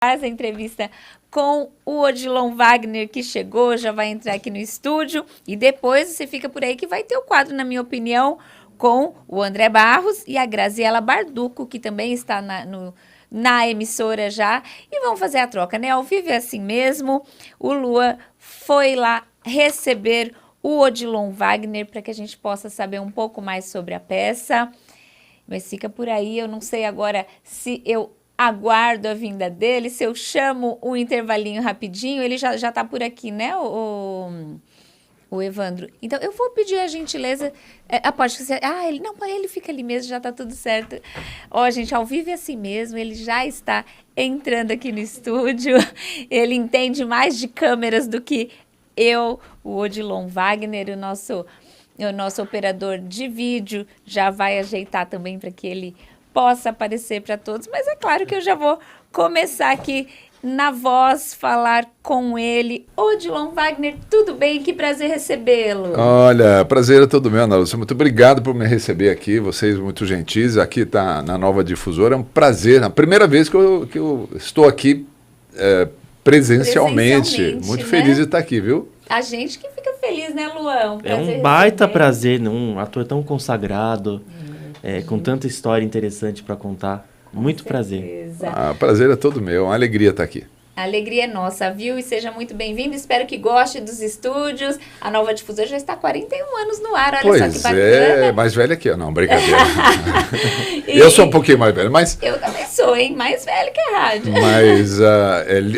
essa entrevista com o Odilon Wagner, que chegou, já vai entrar aqui no estúdio, e depois você fica por aí que vai ter o quadro, na minha opinião, com o André Barros e a Graziela Barduco, que também está na emissora já, e vamos fazer a troca, né? Ao vivo é assim mesmo. O Lua foi lá receber o Odilon Wagner para que a gente possa saber um pouco mais sobre a peça, mas fica por aí. Eu não sei agora se eu aguardo a vinda dele, se eu chamo um intervalinho rapidinho. Ele já está por aqui, né, o Evandro? Então, eu vou pedir a gentileza. Pode ser. Ele fica ali mesmo, já está tudo certo. Ó, gente, ao vivo é assim mesmo. Ele já está entrando aqui no estúdio. Ele entende mais de câmeras do que eu, o Odilon Wagner, o nosso operador de vídeo, já vai ajeitar também para que ele possa aparecer para todos, mas é claro que eu já vou começar aqui na voz, falar com ele. Odilon Wagner, tudo bem? Que prazer recebê-lo. Olha, prazer é todo meu, Ana Lúcia. Muito obrigado por me receber aqui, vocês muito gentis. Aqui está na Nova Difusora, é um prazer. A primeira vez que eu estou aqui presencialmente. Muito feliz de estar aqui, viu? A gente que fica feliz, né, Luan? É um baita prazer, um ator tão consagrado, com tanta história interessante para contar. Muito prazer. Prazer é todo meu, uma alegria estar aqui. A alegria é nossa, viu? E seja muito bem-vindo. Espero que goste dos estúdios. A Nova Difusora já está há 41 anos no ar. Olha só que bacana. É, mais velha que eu. Não, brincadeira. Eu sou um pouquinho mais velho, mas... Eu também sou, hein? Mais velho que a rádio. Mas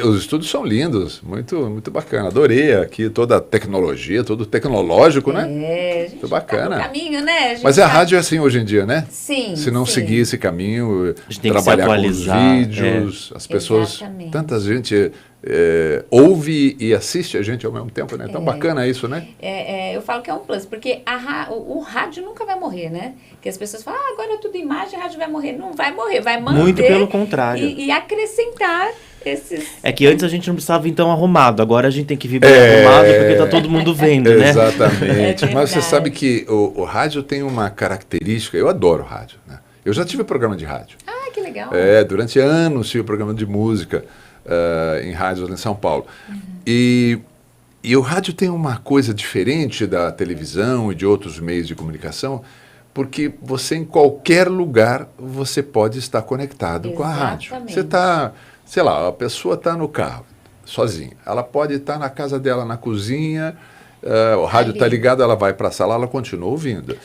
os estúdios são lindos. Muito, muito bacana. Adorei aqui toda a tecnologia, todo tecnológico, né? É, gente, muito bacana. Tá no caminho, né? Mas a rádio é assim hoje em dia, né? Sim. Se não seguir esse caminho, a gente tem trabalhar que se atualizar, com os vídeos, as pessoas... Exatamente. Tanta gente... ouve e assiste a gente ao mesmo tempo, né? Tão bacana isso, né? Eu falo que é um plus, porque o rádio nunca vai morrer, né? Porque as pessoas falam, agora é tudo imagem, a rádio vai morrer. Não vai morrer, vai manter. Muito pelo contrário. E acrescentar esses... É que antes a gente não precisava vir tão arrumado, agora a gente tem que vir bem arrumado porque tá todo mundo vendo, né? Exatamente. Mas você sabe que o rádio tem uma característica, eu adoro rádio, né? Eu já tive programa de rádio. Ah, que legal. Durante anos tive programa de música. Em rádios em São Paulo. E o rádio tem uma coisa diferente da televisão e de outros meios de comunicação, porque você, em qualquer lugar, você pode estar conectado com a rádio. Você está, sei lá, a pessoa está no carro, sozinha. Ela pode estar na casa dela, na cozinha, o rádio está ligado, ela vai para a sala, ela continua ouvindo.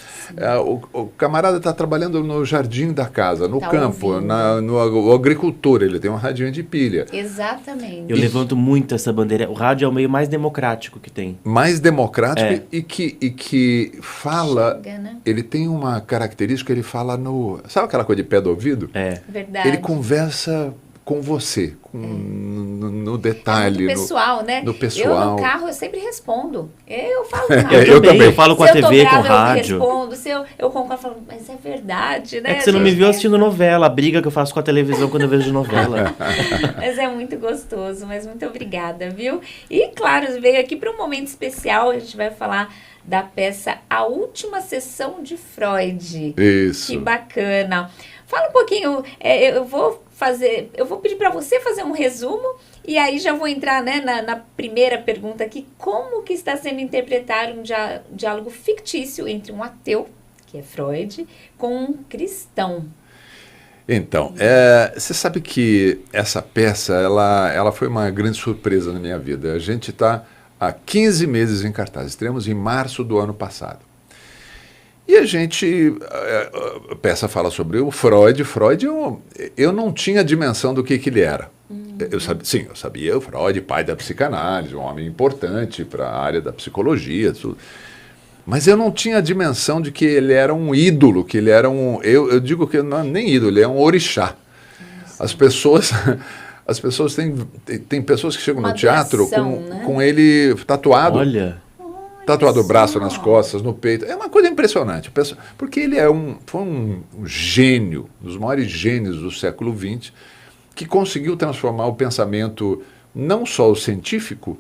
O camarada está trabalhando no jardim da casa, no campo, o agricultor, ele tem uma radinha de pilha. Exatamente. Eu levanto muito essa bandeira. O rádio é o meio mais democrático que tem. Mais democrático e que fala... Chega, né? Ele tem uma característica, ele fala no... Sabe aquela coisa de pé do ouvido? Verdade. Ele conversa com você, no detalhe. É muito pessoal, né? No pessoal. Eu no carro, eu sempre respondo. Eu falo com a rádio. Eu também. Eu falo com a TV, com brava, rádio. Eu respondo. Se eu concordo, eu falo, mas é verdade, né? É que você não me viu assistindo novela, a briga que eu faço com a televisão quando eu vejo novela. Mas é muito gostoso, mas muito obrigada, viu? E, claro, veio aqui para um momento especial, a gente vai falar da peça A Última Sessão de Freud. Isso. Que bacana. Fala um pouquinho, eu vou pedir para você fazer um resumo e aí já vou entrar, né, na primeira pergunta aqui. Como que está sendo interpretado um diálogo fictício entre um ateu, que é Freud, com um cristão? Então, você sabe que essa peça, ela foi uma grande surpresa na minha vida. A gente está há 15 meses em cartaz, estreamos em março do ano passado. E a peça fala sobre o Freud. Freud, eu não tinha dimensão do que ele era. Eu sabia o Freud, pai da psicanálise, um homem importante para a área da psicologia, tudo. Mas eu não tinha a dimensão de que ele era um ídolo, que ele era eu digo que não é nem ídolo, ele é um orixá. As pessoas tem pessoas que chegam no teatro com ele tatuado. Olha... Tatuado o braço nas costas, no peito. É uma coisa impressionante. Porque ele foi um gênio, um dos maiores gênios do século XX, que conseguiu transformar o pensamento, não só o científico,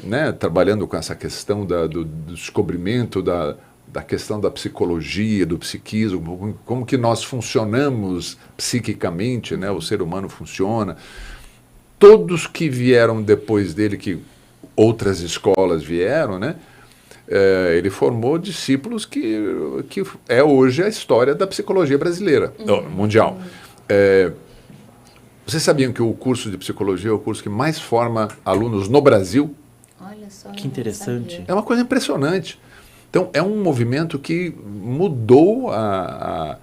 né, trabalhando com essa questão do descobrimento da questão da psicologia, do psiquismo, como que nós funcionamos psiquicamente, né, o ser humano funciona, todos que vieram depois dele, que outras escolas vieram, né? Ele formou discípulos que é hoje a história da psicologia brasileira, mundial. Vocês sabiam que o curso de psicologia é o curso que mais forma alunos no Brasil? Olha só. Que interessante. É uma coisa impressionante. Então, é um movimento que mudou a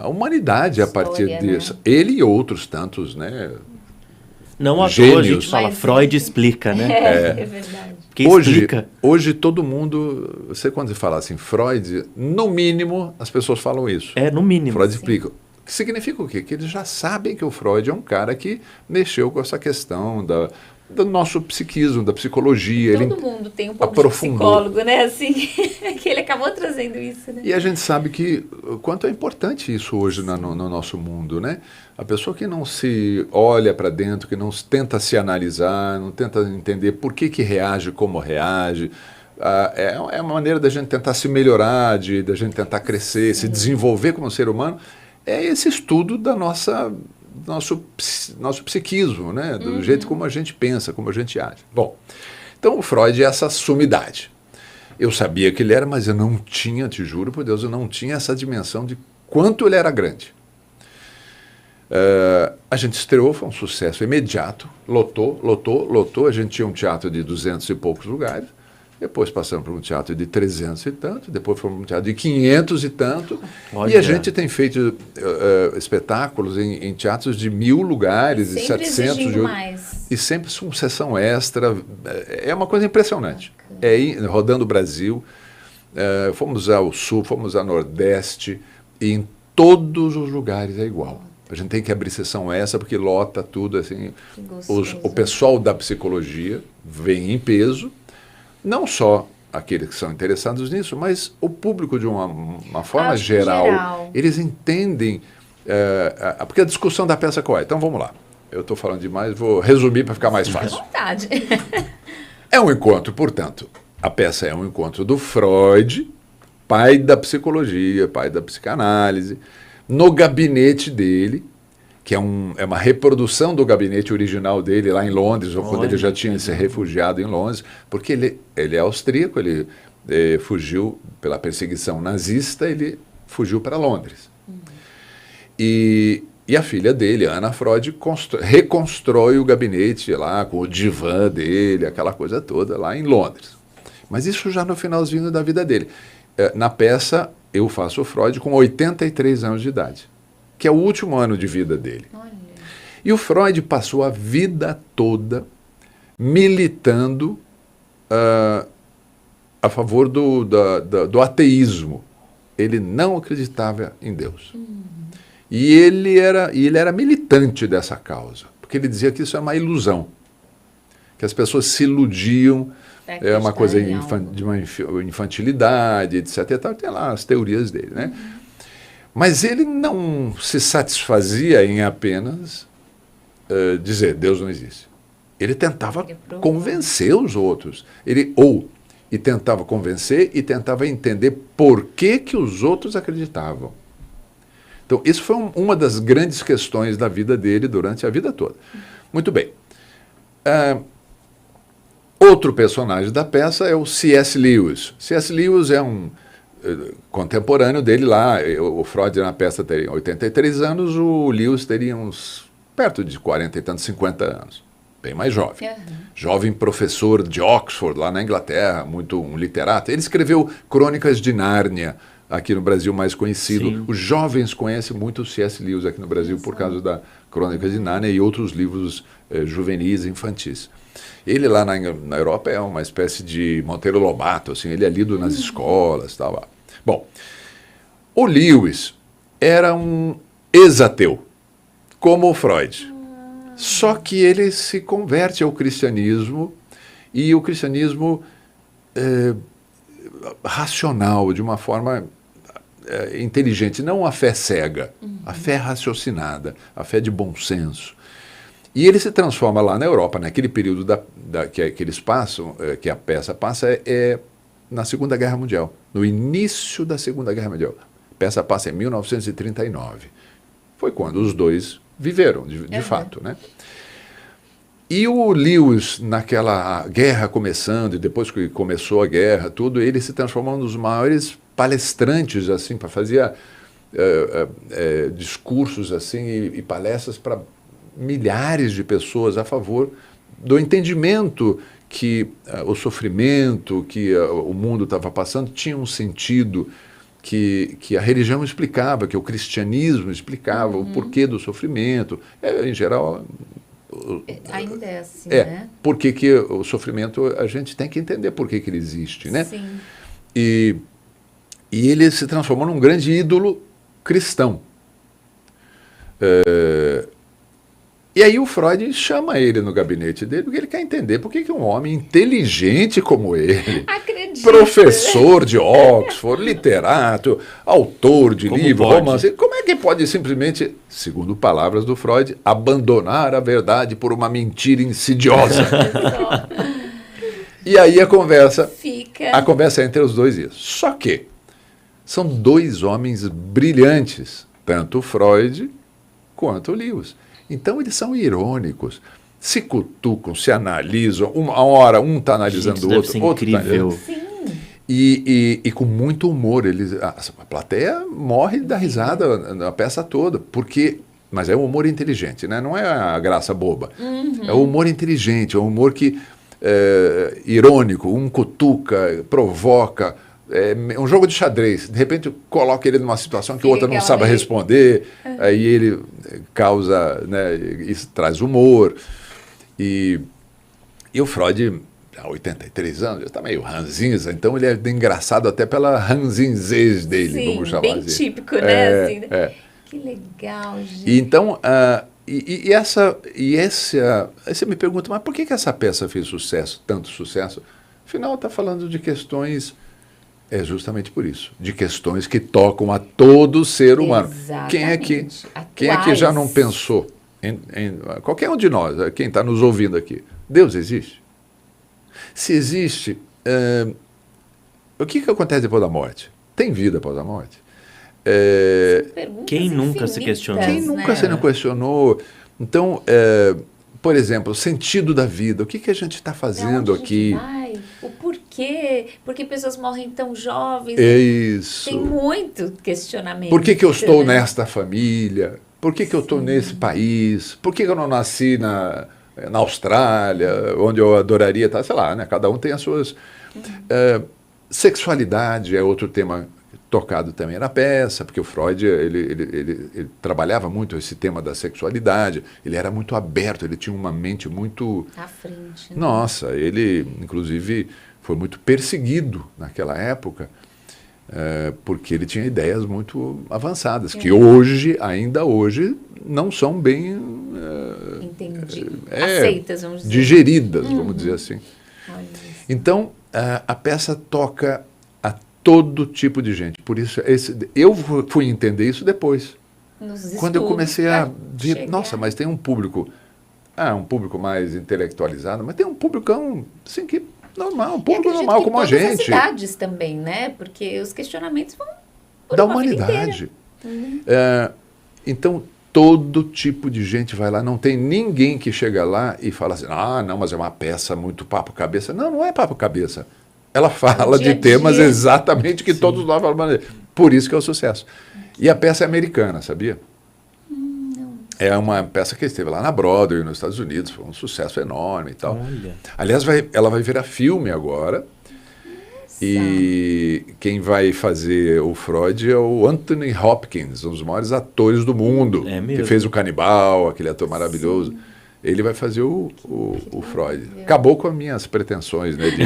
humanidade a partir disso. Né? Ele e outros tantos, né? Não à toa a Gênios. gente fala, Freud explica, né? É verdade. Quem explica? Hoje todo mundo, você quando você fala assim, Freud, no mínimo as pessoas falam isso. No mínimo. Freud explica. Que significa o quê? Que eles já sabem que o Freud é um cara que mexeu com essa questão do nosso psiquismo, da psicologia. Todo mundo tem um pouco aprofundou. de psicólogo, né? Assim, que ele acabou trazendo isso, né? E a gente sabe que o quanto é importante isso hoje no nosso mundo, né? A pessoa que não se olha para dentro, que não tenta se analisar, não tenta entender por que reage como reage, é uma maneira da gente tentar se melhorar, da gente tentar crescer, se desenvolver como ser humano, é esse estudo da nosso psiquismo, né? Do jeito como a gente pensa, como a gente age. Bom, então o Freud é essa sumidade. Eu sabia que ele era, mas eu não tinha, te juro por Deus, eu não tinha essa dimensão de quanto ele era grande. A gente estreou, foi um sucesso imediato, lotou. A gente tinha um teatro de 200 e poucos lugares, depois passamos para um teatro de 300 e tanto, depois fomos para um teatro de 500 e tanto. Olha. E a gente tem feito espetáculos em teatros de 1000 lugares, de 700. Mais. E sempre com sessão extra. É uma coisa impressionante. Rodando o Brasil, fomos ao Sul, fomos ao Nordeste, e em todos os lugares é igual. A gente tem que abrir sessão extra porque lota tudo. Assim, o pessoal da psicologia vem em peso, não só aqueles que são interessados nisso, mas o público de uma forma geral, eles entendem, porque a discussão da peça qual é? Então vamos lá, eu estou falando demais, vou resumir para ficar mais fácil. Vontade. É um encontro, portanto, a peça é um encontro do Freud, pai da psicologia, pai da psicanálise, no gabinete dele, que é uma reprodução do gabinete original dele lá em Londres, ou quando ele já tinha se refugiado em Londres, porque ele é austríaco, ele fugiu pela perseguição nazista, ele fugiu para Londres. E a filha dele, Anna Freud, reconstrói o gabinete lá, com o divã dele, aquela coisa toda, lá em Londres. Mas isso já no finalzinho da vida dele. Na peça, eu faço o Freud com 83 anos de idade, que é o último ano de vida dele. Olha. E o Freud passou a vida toda militando a favor do ateísmo. Ele não acreditava em Deus. E ele era militante dessa causa, porque ele dizia que isso é uma ilusão, que as pessoas se iludiam, é uma coisa de uma infantilidade, etc. E tal. Tem lá as teorias dele, né? Mas ele não se satisfazia em apenas dizer Deus não existe. Ele tentava convencer os outros. E tentava convencer e tentava entender por que os outros acreditavam. Então, isso foi uma das grandes questões da vida dele durante a vida toda. Muito bem. Outro personagem da peça é o C.S. Lewis. C.S. Lewis é um contemporâneo dele lá. O Freud na peça teria 83 anos, o Lewis teria uns perto de 40 e tantos, 50 anos. Bem mais jovem. Jovem professor de Oxford, lá na Inglaterra, um literato. Ele escreveu Crônicas de Nárnia, aqui no Brasil mais conhecido. Sim. Os jovens conhecem muito o C.S. Lewis aqui no Brasil por causa da Crônicas de Nárnia e outros livros juvenis e infantis. Ele lá na Europa é uma espécie de Monteiro Lobato, assim, ele é lido nas escolas, tal. Bom, o Lewis era um ex-ateu, como o Freud. Só que ele se converte ao cristianismo, e o cristianismo racional, de uma forma inteligente, não a fé cega, a fé raciocinada, a fé de bom senso. E ele se transforma lá na Europa, naquele período que eles passam, que a peça passa, na Segunda Guerra Mundial, no início da Segunda Guerra Mundial. A peça passa em 1939. Foi quando os dois viveram, de fato, né? E o Lewis, naquela guerra começando, e depois que começou a guerra, tudo, ele se transformou num dos maiores palestrantes, assim, para fazer discursos assim e palestras para milhares de pessoas a favor do entendimento que o sofrimento que o mundo estava passando tinha um sentido, que a religião explicava, que o cristianismo explicava o porquê do sofrimento. Em geral... Ainda é assim, né? Por que o sofrimento a gente tem que entender por que ele existe, né? Sim. E ele se transformou num grande ídolo cristão. E aí o Freud chama ele no gabinete dele porque ele quer entender por que um homem inteligente como ele, professor de Oxford, literato, autor de livro, romance, como é que pode simplesmente, segundo palavras do Freud, abandonar a verdade por uma mentira insidiosa? E aí a conversa é entre os dois isso. Só que são dois homens brilhantes, tanto o Freud quanto o Lewis. Então eles são irônicos, se cutucam, se analisam, uma hora um está analisando o outro, outro está analisando. E com muito humor. A plateia morre da risada na peça toda, mas é um humor inteligente, né? Não é a graça boba. É o humor inteligente, é um humor que irônico, um cutuca, provoca. É um jogo de xadrez. De repente coloca ele numa situação que o outro não sabe responder, aí ele causa, né, isso traz humor. E o Freud, há 83 anos, já está meio ranzinza, então ele é engraçado até pela ranzinzez dele, sim, vamos chamar bem assim. típico, né? Assim, né? Que legal, gente. E então, aí você me pergunta, mas por que essa peça fez sucesso, tanto sucesso? Afinal, está falando de questões... É justamente por isso, de questões que tocam a todo ser humano. Exatamente. Quem é que já não pensou, qualquer um de nós, quem está nos ouvindo aqui, Deus existe? Se existe, o que acontece depois da morte? Tem vida após a morte? Quem nunca se questionou? Quem nunca se questionou? Então, por exemplo, o sentido da vida, o que a gente está fazendo aqui? O porquê? Por que pessoas morrem tão jovens? É isso. Tem muito questionamento. Por que eu estou nesta família? Por que eu estou nesse país? Por que eu não nasci na Austrália, onde eu adoraria estar? Sei lá, né? Cada um tem as suas... Sexualidade é outro tema tocado também na peça, porque o Freud ele trabalhava muito esse tema da sexualidade, ele era muito aberto, ele tinha uma mente muito... À frente. Né? Nossa, ele, inclusive, foi muito perseguido naquela época, porque ele tinha ideias muito avançadas, que hoje, ainda hoje, não são bem... aceitas, vamos dizer. Digeridas, vamos dizer assim. Então, a peça toca todo tipo de gente. Por isso, eu fui entender isso depois. Quando eu comecei a ver, nossa, mas tem um público mais intelectualizado, mas tem um público assim, que normal, um público normal como a gente. As cidades também, né? Porque os questionamentos vão por da humanidade. Então, todo tipo de gente vai lá, não tem ninguém que chega lá e fala assim, não, mas é uma peça muito papo-cabeça. Não é papo-cabeça. Ela fala de temas exatamente que todos nós falamos. Por isso que é o sucesso. E a peça é americana, sabia? Não. É uma peça que esteve lá na Broadway, nos Estados Unidos. Foi um sucesso enorme e tal. Olha. Aliás, ela vai virar filme agora. Nossa. E quem vai fazer o Freud é o Anthony Hopkins, um dos maiores atores do mundo. É mesmo? Que fez o Canibal, aquele ator maravilhoso. Sim. Ele vai fazer o Freud. Acabou com as minhas pretensões, né, de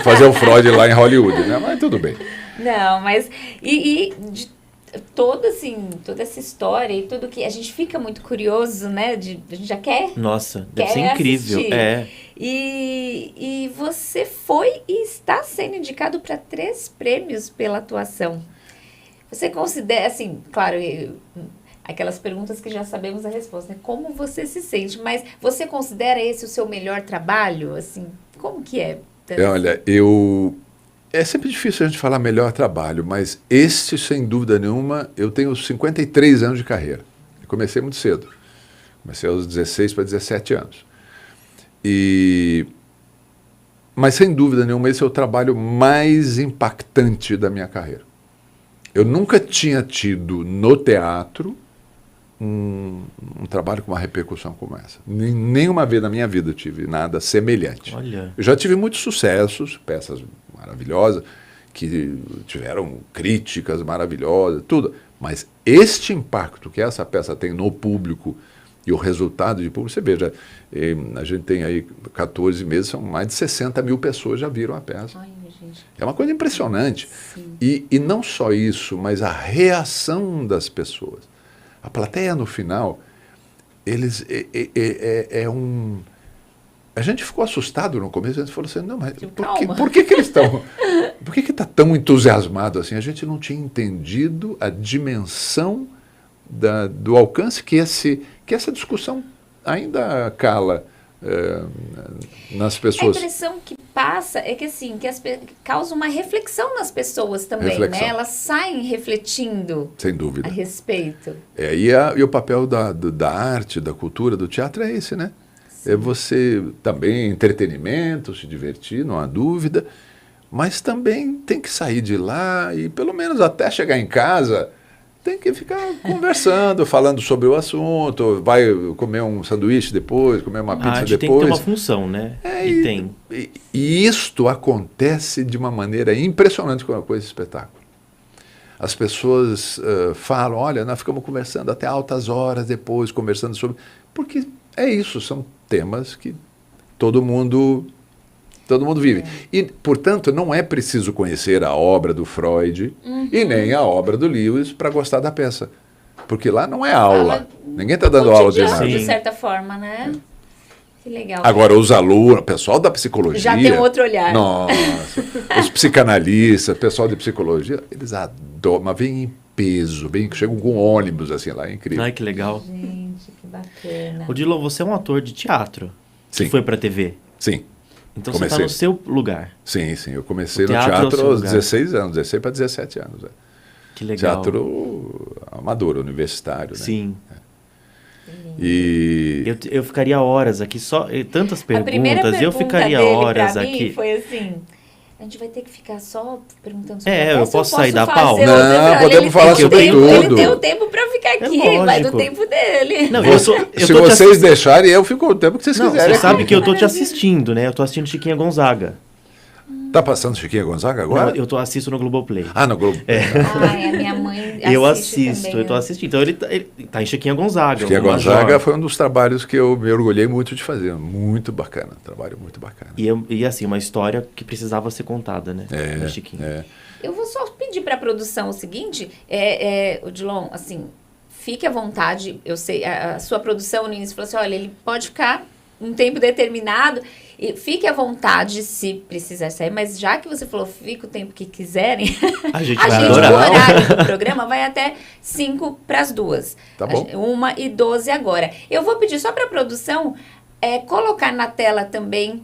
fazer o Freud lá em Hollywood, né? Mas tudo bem. Não, mas... E de toda essa história e tudo que... A gente fica muito curioso, né? A gente já quer... Nossa, deve ser incrível. E você foi e está sendo indicado para 3 prêmios pela atuação. Você considera, assim, claro... Aquelas perguntas que já sabemos a resposta, né? Como você se sente? Mas você considera esse o seu melhor trabalho? Assim, como que é? Olha, é sempre difícil a gente falar melhor trabalho, mas este, sem dúvida nenhuma, eu tenho 53 anos de carreira. Eu comecei muito cedo. Comecei aos 16 para 17 anos. Mas, sem dúvida nenhuma, esse é o trabalho mais impactante da minha carreira. Eu nunca tinha tido no teatro um trabalho com uma repercussão como essa. Nenhuma vez na minha vida eu tive nada semelhante. Olha. Eu já tive muitos sucessos, peças maravilhosas, que tiveram críticas maravilhosas, tudo. Mas este impacto que essa peça tem no público e o resultado de público, você veja, a gente tem aí 14 meses, são mais de 60 mil pessoas já viram a peça. Ai, gente. É uma coisa impressionante. Sim. E não só isso, mas a reação das pessoas. A plateia, no final, eles A gente ficou assustado no começo, a gente falou assim, não, mas por que eles estão... Por que está tão entusiasmado assim? A gente não tinha entendido a dimensão do alcance que essa discussão ainda cala nas pessoas. A impressão que passa é que assim, causa uma reflexão nas pessoas também, Reflexão. né? Elas saem refletindo Sem dúvida. a respeito. E o papel da arte, da cultura, do teatro é esse, né? Sim. É você também, entretenimento, se divertir, não há dúvida, mas também tem que sair de lá e pelo menos até chegar em casa tem que ficar conversando, falando sobre o assunto, vai comer um sanduíche depois, comer uma pizza depois. Tem que ter uma função, né? Tem. E isto acontece de uma maneira impressionante com esse espetáculo. As pessoas falam, olha, nós ficamos conversando até altas horas depois, conversando sobre... Porque é isso, são temas que todo mundo vive. E, portanto, não é preciso conhecer a obra do Freud e nem a obra do Lewis para gostar da peça. Porque lá não é aula. Ninguém está dando aula de nada. De certa forma, né? Que legal. Agora, os alunos, o pessoal da psicologia... Já tem um outro olhar. Nossa, os psicanalistas, o pessoal de psicologia, eles adoram, mas vêm em peso, chegam com ônibus, assim, lá, é incrível. Ai, que legal. Gente, que bacana. Odilon, você é um ator de teatro que foi para a TV. Sim. Então você está no seu lugar. Sim. Eu comecei no teatro aos 16 anos, 16 para 17 anos. Que legal. Teatro amador, universitário, né? Sim. E eu ficaria horas aqui, tantas perguntas, eu ficaria dele horas pra mim aqui. Foi assim... A gente vai ter que ficar só perguntando sobre eu posso sair da pauta? Não, podemos falar sobre tudo. Ele tem o tempo para ficar aqui, vai do tempo dele. Não, se vocês deixarem, eu fico o tempo que vocês quiserem. Você sabe que eu tô te assistindo, né? Eu tô assistindo Chiquinha Gonzaga. Tá passando Chiquinha Gonzaga agora? Não, eu assisto no Globoplay. Ah, no Globoplay. A minha mãe eu assisto, também, eu tô assistindo. Então ele tá em Chiquinha Gonzaga. Chiquinha Gonzaga foi um dos trabalhos que eu me orgulhei muito de fazer. Muito bacana, trabalho muito bacana. E assim, uma história que precisava ser contada, né? Chiquinha. Eu vou só pedir para a produção o seguinte, Odilon, assim, fique à vontade, eu sei, a sua produção no início falou assim, olha, ele pode ficar um tempo determinado, e fique à vontade se precisar sair, mas já que você falou, fica o tempo que quiserem, a gente o horário do programa vai até 1:55. Tá bom. 1:12 agora. Eu vou pedir só para a produção colocar na tela também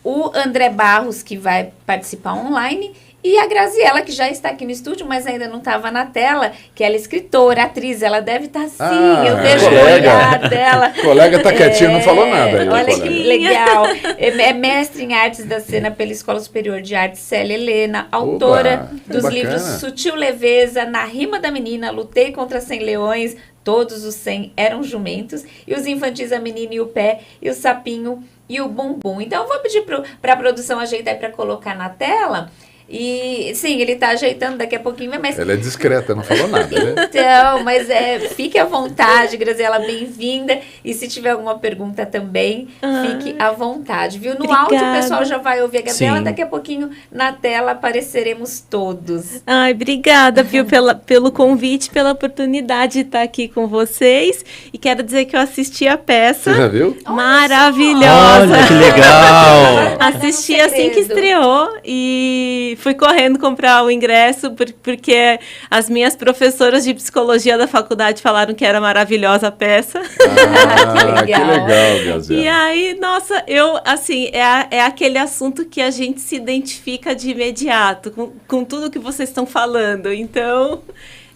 o André Barros, que vai participar online, e a Graziela, que já está aqui no estúdio, mas ainda não estava na tela, que ela é escritora, atriz, ela deve estar sim, eu vejo o olhar dela. O colega está quietinho, não falou nada. Olha que legal. É mestre em artes da cena pela Escola Superior de Artes Célia Helena, autora dos livros Sutil Leveza, Na Rima da Menina, Lutei contra 100 Leões, Todos os 100 eram jumentos, e os infantis A Menina e o Pé, e o Sapinho e o Bumbum. Então eu vou pedir para a produção ajeitar para colocar na tela. E sim, ele está ajeitando daqui a pouquinho, mas... Ela é discreta, não falou nada, né? Então, mas fique à vontade, Graziela, bem-vinda. E se tiver alguma pergunta também, fique à vontade, viu? No áudio o pessoal já vai ouvir a Gabriela, daqui a pouquinho na tela apareceremos todos. Ai, obrigada, viu, pelo convite, pela oportunidade de estar aqui com vocês. E quero dizer que eu assisti a peça. Você já viu? Maravilhosa! Olha, que legal! Assisti assim que estreou e fui correndo comprar o ingresso, porque as minhas professoras de psicologia da faculdade falaram que era maravilhosa a peça. Que legal, Graziela. E aí, nossa, assim, é aquele assunto que a gente se identifica de imediato com tudo que vocês estão falando. Então,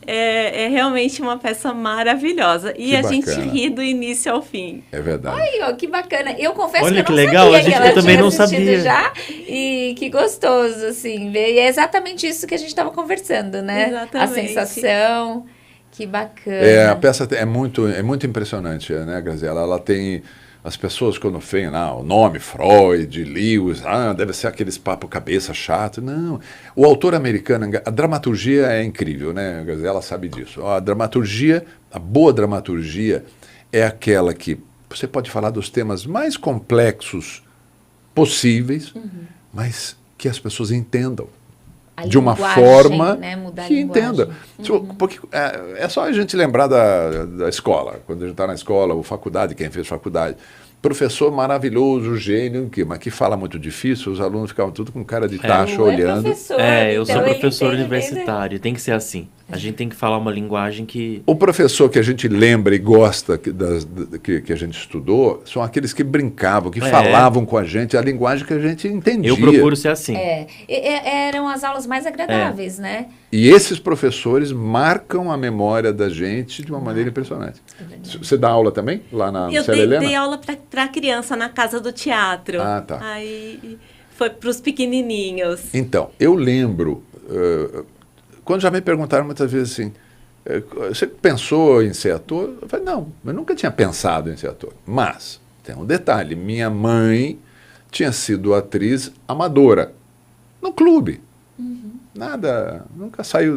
é realmente uma peça maravilhosa. E Que a gente bacana. ri do início ao fim. É verdade. Ai, ó, que bacana. Eu confesso Olha que eu que não legal, sabia a gente- que ela eu também tinha não assistido sabia. já. E que gostoso, assim. E é exatamente isso que a gente estava conversando, né? A Exatamente. sensação. Que bacana. A peça é muito impressionante, né, Graziela? Ela tem... As pessoas, quando veem lá o nome, Freud, Lewis, deve ser aqueles papo cabeça chato. Não. O autor americano, a dramaturgia é incrível, né, Graziela sabe disso. A dramaturgia, a boa dramaturgia é aquela que você pode falar dos temas mais complexos possíveis, mas que as pessoas entendam. A De uma linguagem, forma né? Mudar a que linguagem. entenda. Porque é só a gente lembrar da escola, quando a gente está na escola, ou faculdade, quem fez faculdade. Professor maravilhoso, gênio, mas que fala muito difícil, os alunos ficavam tudo com cara de tacho Lu é olhando. professor, Eu então sou ele professor entende, universitário, tem que ser assim. A gente tem que falar uma linguagem que... O professor que a gente lembra e gosta que a gente estudou são aqueles que brincavam, que falavam com a gente, a linguagem que a gente entendia. Eu procuro ser assim. Eram as aulas mais agradáveis, né? E esses professores marcam a memória da gente de uma maneira impressionante. Você dá aula também? Lá na Eu Célia Helena? dei aula para criança na Casa do Teatro. Ah, tá. Aí foi para os pequenininhos. Então, eu lembro, quando já me perguntaram muitas vezes assim, você pensou em ser ator? Eu falei, não, eu nunca tinha pensado em ser ator. Mas, tem um detalhe, minha mãe tinha sido atriz amadora, no clube. Nada, nunca saiu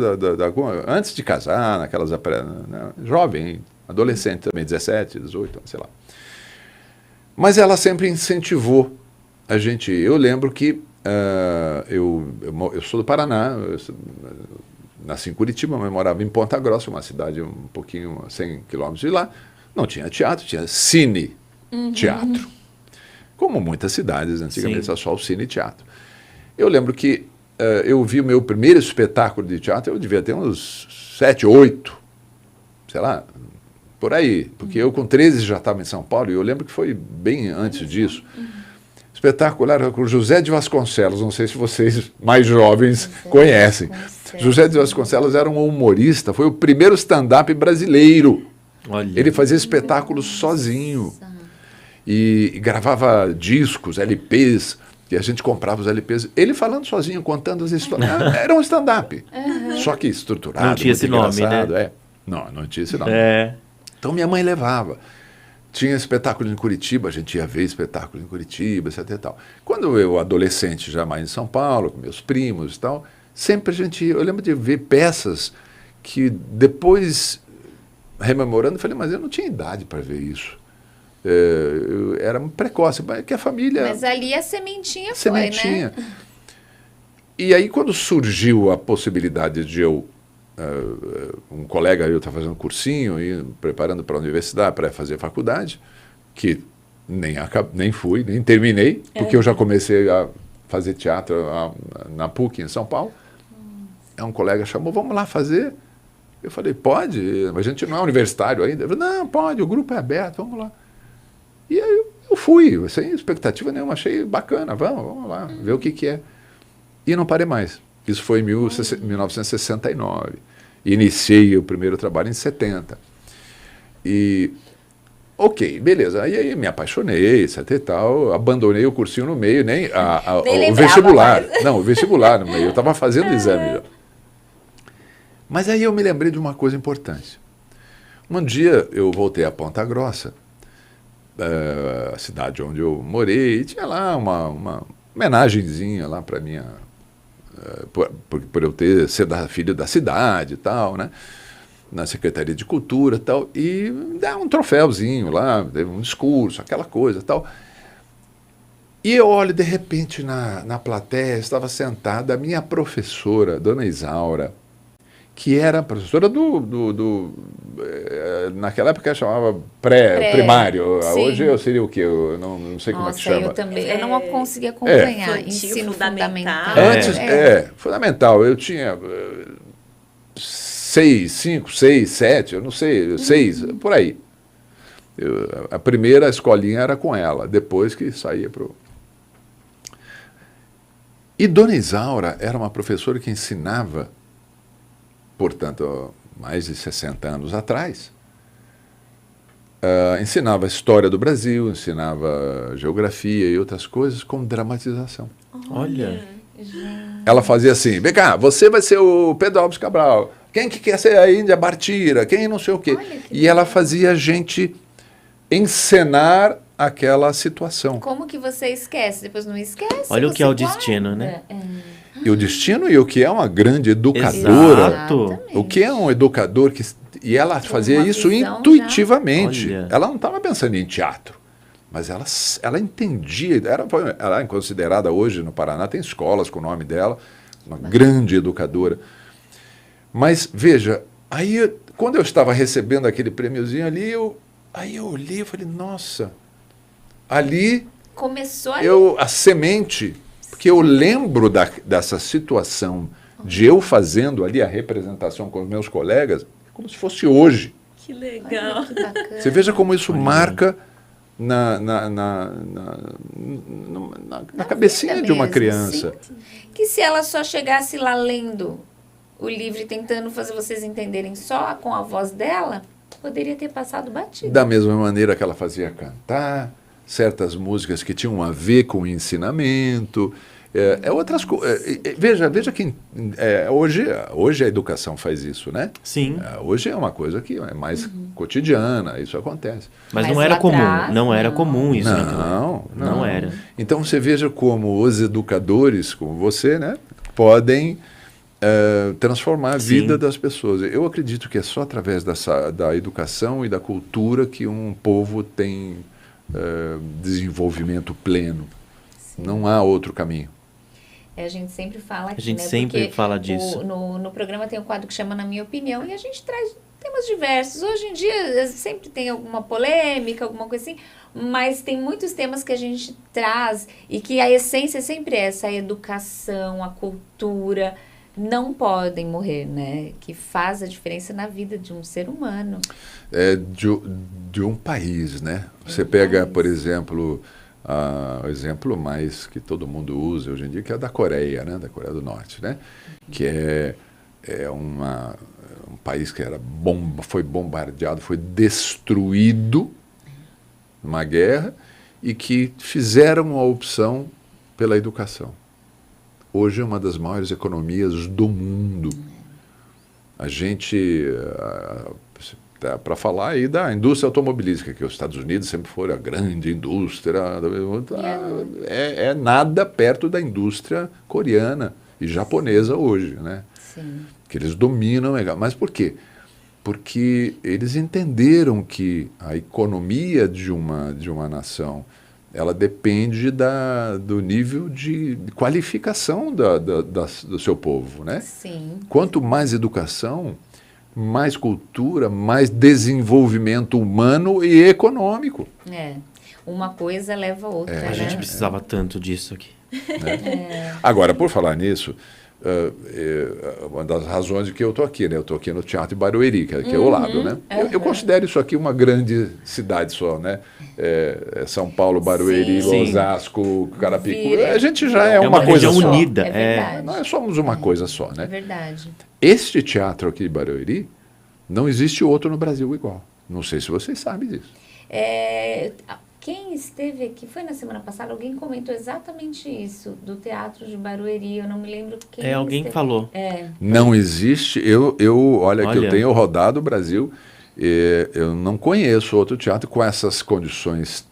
antes de casar, naquelas, né, jovem, adolescente também, 17, 18, sei lá. Mas ela sempre incentivou a gente. Eu lembro que eu sou do Paraná, nasci em Curitiba, mas morava em Ponta Grossa, uma cidade um pouquinho, 100 quilômetros de lá. Não tinha teatro, tinha cine-teatro. Como muitas cidades, antigamente era só o cine-teatro. Eu lembro que eu vi o meu primeiro espetáculo de teatro, eu devia ter uns 7, 8, sei lá, por aí. Porque eu com 13 já estava em São Paulo, e eu lembro que foi bem antes disso. O espetáculo era com José de Vasconcelos, não sei se vocês mais jovens conhecem. José de Vasconcelos era um humorista, foi o primeiro stand-up brasileiro. Olha. Ele fazia espetáculos sozinho. E gravava discos, LPs, e a gente comprava os LPs. Ele falando sozinho, contando as histórias. Era um stand-up. Só que estruturado, Não tinha muito esse nome, engraçado. né? Não tinha esse nome. É. Então minha mãe levava. Tinha espetáculo em Curitiba, a gente ia ver espetáculo em Curitiba, etc e tal. Quando eu, adolescente, já mais em São Paulo, com meus primos e tal, sempre eu lembro de ver peças que depois, rememorando, eu falei, mas eu não tinha idade para ver isso. Eu era muito precoce, mas que a família... Mas ali a sementinha foi, Sementinha. né? E aí, quando surgiu a possibilidade de um colega eu estava fazendo cursinho e preparando para a universidade, para fazer faculdade, que nem fui, nem terminei, porque eu já comecei a fazer teatro na PUC, em São Paulo. Um colega chamou, vamos lá fazer. Eu falei, pode? A gente não é universitário ainda. Eu falei, não, pode, o grupo é aberto, vamos lá. E aí eu fui, sem expectativa nenhuma, achei bacana, vamos lá, ver o que é. E não parei mais. Isso foi em 1969. Iniciei o primeiro trabalho em 70. E, ok, beleza. Aí me apaixonei, etc e tal. Abandonei o cursinho no meio, nem o vestibular. Mais. Não, o vestibular no meio. Eu estava fazendo o exame já. Mas aí eu me lembrei de uma coisa importante. Um dia eu voltei a Ponta Grossa, a cidade onde eu morei, e tinha lá uma homenagenzinha lá para minha... por eu ser filho da cidade e tal, né? Na Secretaria de Cultura e tal, e dá um troféuzinho lá, teve um discurso, aquela coisa e tal. E eu olho, de repente, na plateia, estava sentada a minha professora, Dona Isaura, que era professora naquela época chamava pré-primário. Hoje eu seria o quê? Eu não sei como é que chama. Eu também. Eu não consegui acompanhar. Ensino fundamental. Antes, fundamental. Eu tinha 6, 5, 6, 7, eu não sei, 6, por aí. A primeira escolinha era com ela, depois que saía para o... E Dona Isaura era uma professora que ensinava, portanto, mais de 60 anos atrás, ensinava a história do Brasil, ensinava geografia e outras coisas com dramatização. Olha. Ela fazia assim, vem cá, você vai ser o Pedro Alves Cabral, quem que quer ser a Índia Bartira, quem não sei o quê. E ela fazia a gente encenar aquela situação. Como que você esquece? Depois não esquece. Olha o que é o você destino, guarda. né? E o destino e o que é uma grande educadora. Exato. O que é um educador que... E ela fazia uma isso visão intuitivamente. já. Olha. Ela não estava pensando em teatro, mas ela entendia. Ela é considerada hoje no Paraná, tem escolas com o nome dela, uma grande educadora. Mas, veja, aí quando eu estava recebendo aquele prêmiozinho ali, aí eu olhei e falei, nossa, ali Começou a... a semente, porque eu lembro dessa situação de eu fazendo ali a representação com os meus colegas, como se fosse hoje. Que legal. Que bacana. Você veja como isso Olha. marca na cabecinha vida de uma mesmo, criança. sim. Que se ela só chegasse lá lendo o livro e tentando fazer vocês entenderem só com a voz dela, poderia ter passado batido. Da mesma maneira que ela fazia cantar, certas músicas que tinham a ver com o ensinamento, outras coisas. Veja que hoje a educação faz isso, né? Sim. Hoje é uma coisa que é mais cotidiana, isso acontece. Mas Mas não era lá comum. atrás, Não era não. comum isso. Não era. Então você veja como os educadores, como você, né, podem transformar a Sim. vida das pessoas. Eu acredito que é só através da educação e da cultura que um povo tem desenvolvimento pleno. Não há outro caminho. A gente sempre fala aqui, A gente né? sempre Porque fala disso. No programa tem um quadro que chama Na Minha Opinião e a gente traz temas diversos. Hoje em dia sempre tem alguma polêmica, alguma coisa assim, mas tem muitos temas que a gente traz e que a essência é sempre essa, a educação, a cultura, não podem morrer, né? Que faz a diferença na vida de um ser humano. De um país, né? Você pega, por exemplo, o exemplo mais que todo mundo usa hoje em dia, que é da Coreia, né? Da Coreia do Norte, né? Que é um país que foi bombardeado, foi destruído numa guerra e que fizeram a opção pela educação. Hoje é uma das maiores economias do mundo. A gente, para falar aí da indústria automobilística, que os Estados Unidos sempre foram a grande indústria, é nada perto da indústria coreana e japonesa hoje, né? Sim. Que eles dominam. Mas por quê? Porque eles entenderam que a economia de uma nação, ela depende do nível de qualificação do seu povo, né? Sim. Quanto mais educação, mais cultura, mais desenvolvimento humano e econômico. Uma coisa leva a outra, A né? gente precisava tanto disso aqui. Agora, por falar nisso, uma das razões de que eu estou aqui, né? Eu estou aqui no Teatro Barueri, que é ao lado, né? Eu considero isso aqui uma grande cidade só, né? São Paulo, Barueri, Sim. Osasco, Carapicuíba. Vira. A gente já é É uma uma coisa região só. unida. É verdade. Nós somos uma coisa só, É né? verdade. Este teatro aqui de Barueri, não existe outro no Brasil igual. Não sei se vocês sabem disso. Quem esteve aqui, foi na semana passada, alguém comentou exatamente isso, do Teatro de Barueri, eu não me lembro quem Alguém esteve. falou. Não existe. Olha, que eu tenho rodado o Brasil, eu não conheço outro teatro com essas condições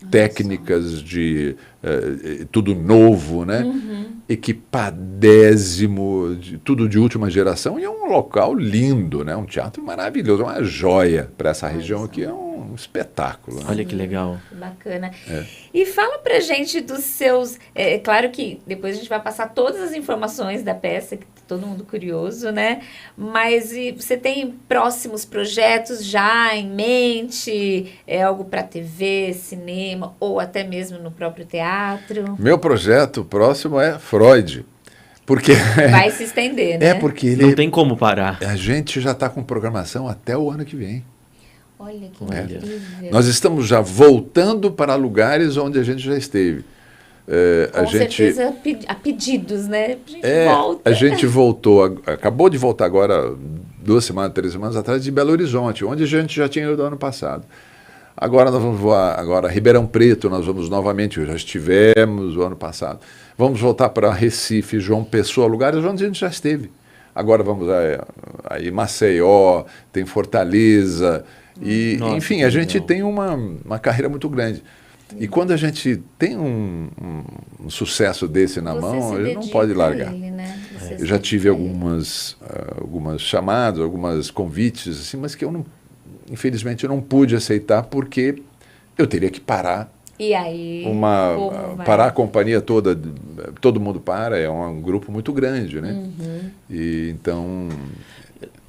técnicas de tudo novo, né? Equipadésimo, tudo de última geração, e é um local lindo, né? Um teatro maravilhoso, uma joia para essa região aqui, é um espetáculo. Né? Olha que legal. Bacana. E fala pra gente dos seus... claro que depois a gente vai passar todas as informações da peça, que tá todo mundo curioso, né? Mas você tem próximos projetos já em mente? É algo para TV, cinema, ou até mesmo no próprio teatro? Meu projeto próximo é Freud. Porque Vai se estender, né? porque Não tem como parar. a gente já está com programação até o ano que vem. Olha que Olha. incrível. Nós estamos já voltando para lugares onde a gente já esteve. Com certeza a pedidos, né? A gente volta. A gente voltou, acabou de voltar agora 2 semanas, 3 semanas atrás, de Belo Horizonte, onde a gente já tinha ido ano passado. Agora nós vamos voar, agora Ribeirão Preto, nós vamos novamente, já estivemos o ano passado. Vamos voltar para Recife, João Pessoa, lugares onde a gente já esteve. Agora vamos aí Maceió, tem Fortaleza, e Nossa, enfim, a gente legal. tem uma carreira muito grande. E quando a gente tem um sucesso desse na Você mão, se a gente não dedica pode a largar. ele, né? Você Eu se já tive dedica a ele. algumas chamadas, alguns convites, assim, mas que eu não, infelizmente, eu não pude aceitar porque eu teria que parar E aí, como vai? parar a companhia toda, todo mundo para, é um grupo muito grande, né? E então,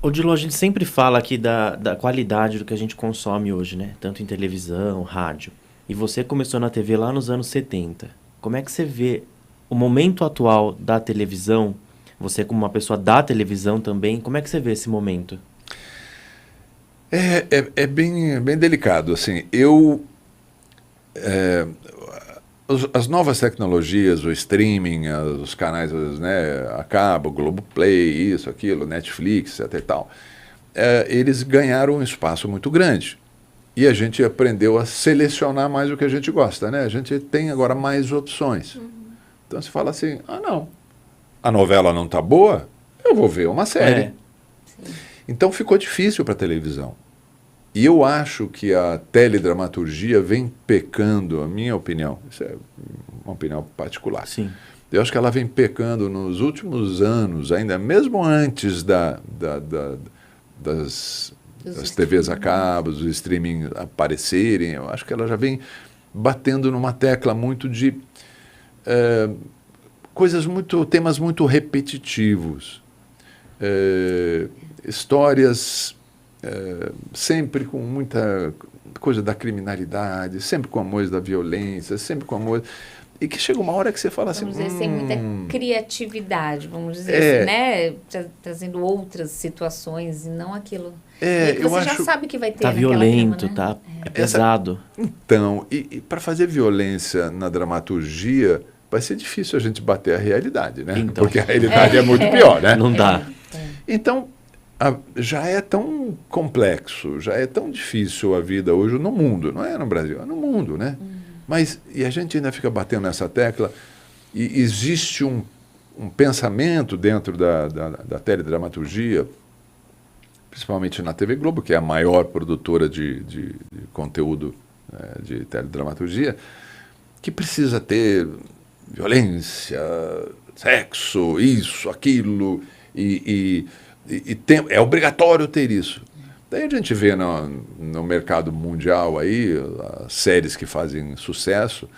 Odilon, a gente sempre fala aqui da qualidade do que a gente consome hoje, né? Tanto em televisão, rádio. E você começou na TV lá nos anos 70. Como é que você vê o momento atual da televisão? Você como uma pessoa da televisão também, como é que você vê esse momento? é bem delicado, assim, as novas tecnologias, o streaming, os canais, né, a cabo, Globoplay, isso, aquilo, Netflix, etc e tal, eles ganharam um espaço muito grande. E a gente aprendeu a selecionar mais o que a gente gosta, né? A gente tem agora mais opções. Então você fala assim, não, a novela não está boa, eu vou ver uma série. É. Então ficou difícil para a televisão. E eu acho que a teledramaturgia vem pecando, a minha opinião, isso é uma opinião particular. Sim. Eu acho que ela vem pecando nos últimos anos, ainda mesmo antes das TVs a cabo, dos streaming aparecerem. Eu acho que ela já vem batendo numa tecla muito de temas muito repetitivos, histórias sempre com muita coisa da criminalidade, sempre com amor da violência, sempre com amor... E que chega uma hora que você fala Vamos assim... dizer, sem muita criatividade, vamos dizer assim, né? Trazendo outras situações e não aquilo. E que eu você já acho... sabe que vai ter Tá naquela violento, trama, né? tá? É pesado. Então, e para fazer violência na dramaturgia, vai ser difícil a gente bater a realidade, né? Então. Porque a realidade é muito pior, né? Não dá. Então, já é tão complexo, já é tão difícil a vida hoje no mundo, não é no Brasil, é no mundo, né? Mas, e a gente ainda fica batendo nessa tecla, e existe um pensamento dentro da teledramaturgia, principalmente na TV Globo, que é a maior produtora de conteúdo de teledramaturgia, que precisa ter violência, sexo, isso, aquilo, é obrigatório ter isso. Daí a gente vê no mercado mundial aí, as séries que fazem sucesso,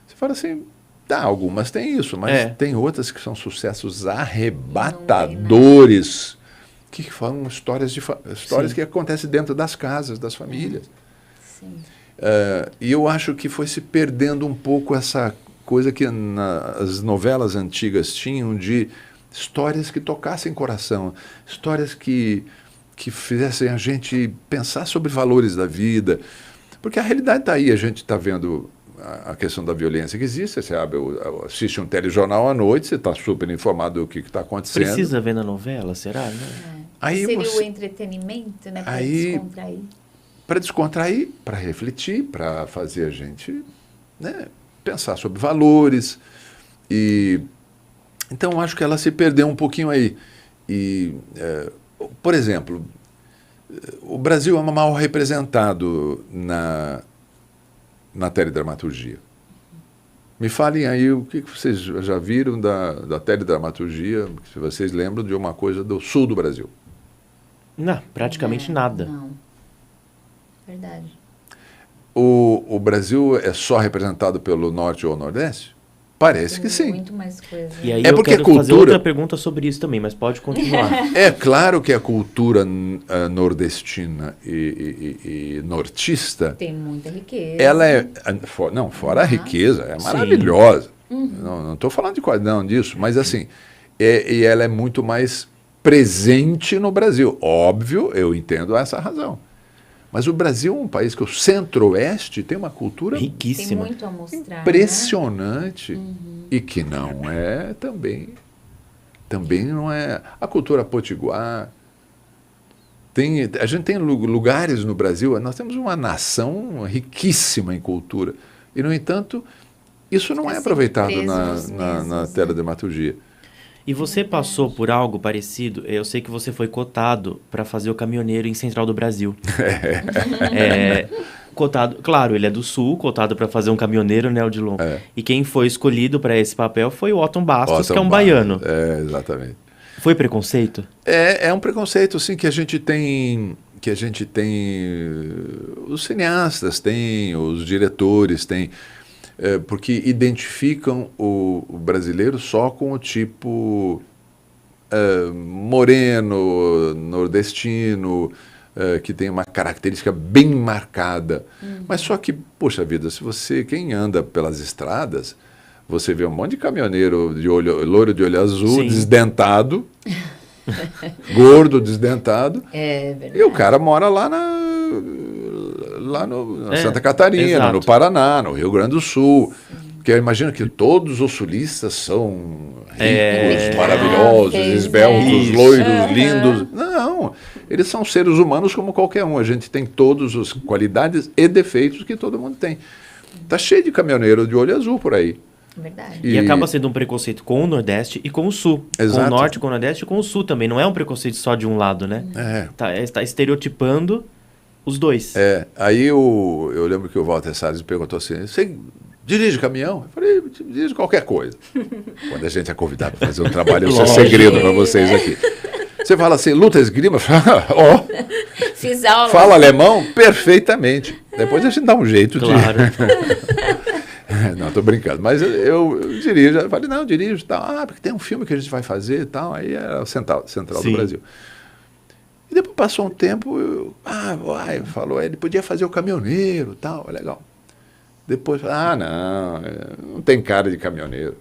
você fala assim, algumas têm isso, mas tem outras que são sucessos arrebatadores, que falam histórias que acontecem dentro das casas, das famílias. Sim. E eu acho que foi se perdendo um pouco essa coisa que as novelas antigas tinham de histórias que tocassem coração, histórias que fizessem a gente pensar sobre valores da vida. Porque a realidade está aí, a gente está vendo a questão da violência que existe, você assiste um telejornal à noite, você está super informado do que está acontecendo. Precisa ver na novela, será? Né? Aí seria o entretenimento, né? Para descontrair. Para descontrair, para refletir, para fazer a gente, né, pensar sobre valores. Então, eu acho que ela se perdeu um pouquinho aí. Por exemplo, o Brasil é mal representado na teledramaturgia. Me falem aí o que vocês já viram da teledramaturgia, se vocês lembram de uma coisa do sul do Brasil. Não, praticamente nada. Não. Verdade. O Brasil é só representado pelo norte ou nordeste? Parece que sim. Muito mais coisa. E aí porque eu quero a cultura... fazer outra pergunta sobre isso também, mas pode continuar. É claro que a cultura nordestina e nortista, Tem muita riqueza. ela fora a riqueza, é maravilhosa. Não estou falando disso, mas assim, e ela é muito mais presente no Brasil. Óbvio, eu entendo essa razão. Mas o Brasil é um país que o centro-oeste tem uma cultura riquíssima. Tem muito a mostrar, impressionante, né? e que não é também não é a cultura potiguar, A gente tem lugares no Brasil, nós temos uma nação riquíssima em cultura. E, no entanto, isso não é aproveitado na teledramaturgia. E você passou por algo parecido? Eu sei que você foi cotado para fazer o Caminhoneiro em Central do Brasil. Cotado, claro, ele é do Sul, cotado para fazer um caminhoneiro, né, Odilon? E quem foi escolhido para esse papel foi o Otton Bastos, que é um baiano. Exatamente. Foi preconceito? É um preconceito, sim, que a gente tem, os cineastas têm, os diretores têm, porque identificam o brasileiro só com o tipo moreno, nordestino, que tem uma característica bem marcada. Mas só que, poxa vida, quem anda pelas estradas, você vê um monte de caminhoneiro loiro de olho azul, sim, desdentado, gordo, desdentado. É verdade. E o cara mora lá na Santa Catarina, exato, no Paraná, no Rio Grande do Sul. Porque eu imagino que todos os sulistas são ricos, maravilhosos, esbeltos, loiros, lindos. Não, eles são seres humanos como qualquer um. A gente tem todas as qualidades e defeitos que todo mundo tem. Tá cheio de caminhoneiro de olho azul por aí. Verdade. E acaba sendo um preconceito com o Nordeste e com o Sul. Exato. Com o Norte, com o Nordeste e com o Sul também. Não é um preconceito só de um lado, né? Está estereotipando os dois. Aí eu lembro que o Walter Salles me perguntou assim, você dirige caminhão? Eu falei, dirijo qualquer coisa. Quando a gente é convidado para fazer um trabalho, isso é segredo para vocês aqui. Você fala assim, luta esgrima? Fiz aula. Fala alemão? Perfeitamente. Depois a gente dá um jeito claro. Não, estou brincando. Mas eu dirijo. Eu falei, não, eu dirijo. Tal. Porque tem um filme que a gente vai fazer e tal. Aí era o Central do Brasil. E depois passou um tempo, falou, ele podia fazer o caminhoneiro e tal. Legal. Depois, não tem cara de caminhoneiro.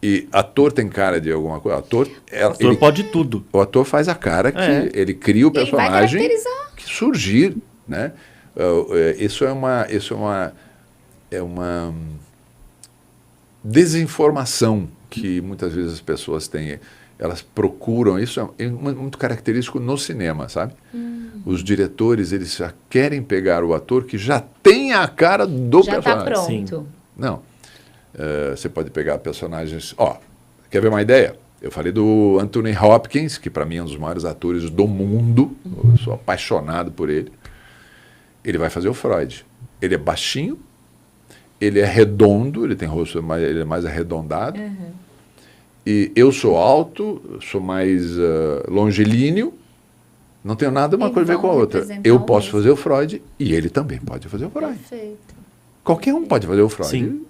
E ator tem cara de alguma coisa. Ator pode tudo. O ator faz a cara que ele cria o personagem que surgir, né? Isso é uma desinformação que muitas vezes as pessoas têm. Elas procuram, isso é muito característico no cinema, sabe? Os diretores, eles já querem pegar o ator que já tem a cara do personagem. Já está pronto. Sim. Não. Você pode pegar personagens... quer ver uma ideia? Eu falei do Anthony Hopkins, que para mim é um dos maiores atores do mundo. Eu sou apaixonado por ele. Ele vai fazer o Freud. Ele é baixinho, ele é redondo, ele tem rosto, ele é mais arredondado. E eu sou alto, sou mais longilíneo, não tenho nada uma coisa a ver com a outra. Eu posso fazer o Freud e ele também pode fazer o Freud. Perfeito. Qualquer um pode fazer o Freud. Sim.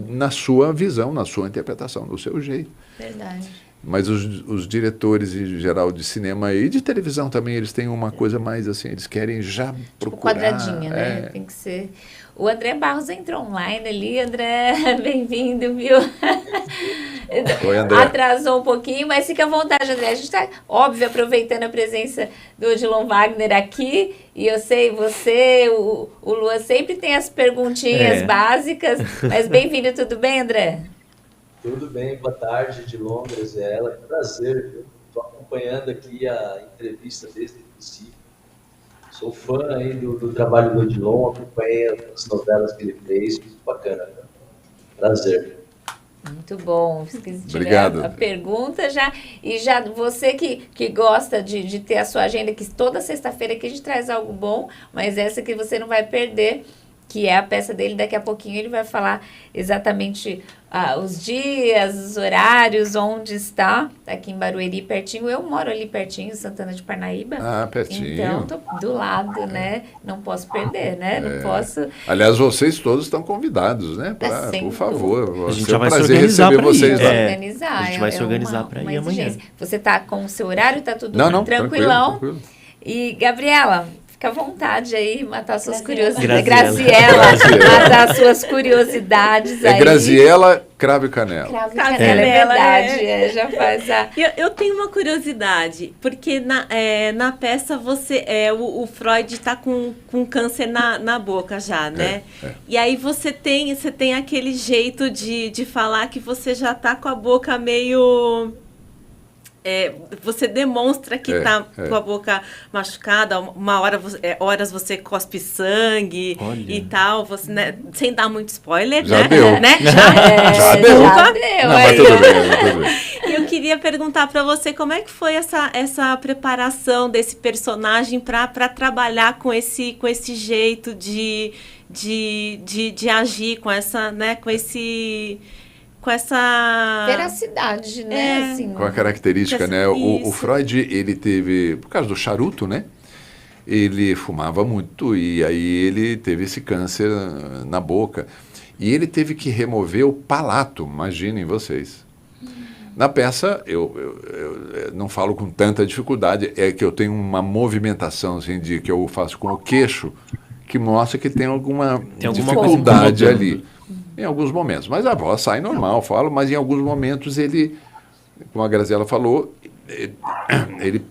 Na sua visão, na sua interpretação, do seu jeito. Verdade. Mas os diretores, em geral, de cinema e de televisão também, eles têm uma coisa mais assim, eles querem já procurar. Quadradinha, né? Tem que ser... O André Barros entrou online ali. André, bem-vindo, viu? Oi, André. Atrasou um pouquinho, mas fica à vontade, André. A gente está, óbvio, aproveitando a presença do Odilon Wagner aqui. E eu sei, você, o Luan, sempre tem as perguntinhas básicas. Mas bem-vindo, tudo bem, André? Tudo bem, boa tarde de Londres. É um prazer, estou acompanhando aqui a entrevista desde o princípio. Sou fã aí do trabalho do Odilon, acompanhei as novelas que ele fez, muito bacana. Prazer. Muito bom. Se tiver Obrigado. A pergunta já. E já você que gosta de ter a sua agenda, que toda sexta-feira aqui a gente traz algo bom, mas essa que você não vai perder, que é a peça dele. Daqui a pouquinho ele vai falar exatamente os dias, os horários, onde está. Aqui em Barueri, pertinho. Eu moro ali pertinho, Santana de Parnaíba. Pertinho. Então, tô do lado, né? Não posso perder, né? Não posso... Aliás, vocês todos estão convidados, né? Por favor. A gente já vai se prazer organizar receber para vocês lá. organizar. A gente vai se organizar para ir amanhã. Você tá com o seu horário, tá tudo Não, tranquilão? tranquilo. E, Gabriela, fica à vontade aí, matar suas curiosidades. Graziela. Matar suas curiosidades aí. Graziela, cravo e canela. Cravo e canela, é verdade. Já faz a... Eu tenho uma curiosidade, porque na peça o Freud está com câncer na boca já, né? E aí você tem aquele jeito de falar que você já está com a boca meio você demonstra que está com a boca machucada, horas você cospe sangue. Olha. E tal, você, né, sem dar muito spoiler, Já né? deu. Né? Já deu. Já deu. Não, mas tudo bem, tudo bem. E eu queria perguntar para você como é que foi essa preparação desse personagem para trabalhar com esse jeito de agir, com essa, né, com essa Veracidade, né? Assim, Com a característica, né? O Freud, ele teve, por causa do charuto, né? Ele fumava muito e aí ele teve esse câncer na boca. E ele teve que remover o palato, imaginem vocês. Na peça, eu não falo com tanta dificuldade, é que eu tenho uma movimentação assim, que eu faço com o queixo, que mostra que tem alguma dificuldade ali. Em alguns momentos. Mas a voz sai normal, falo, mas em alguns momentos ele, como a Graziela falou, ele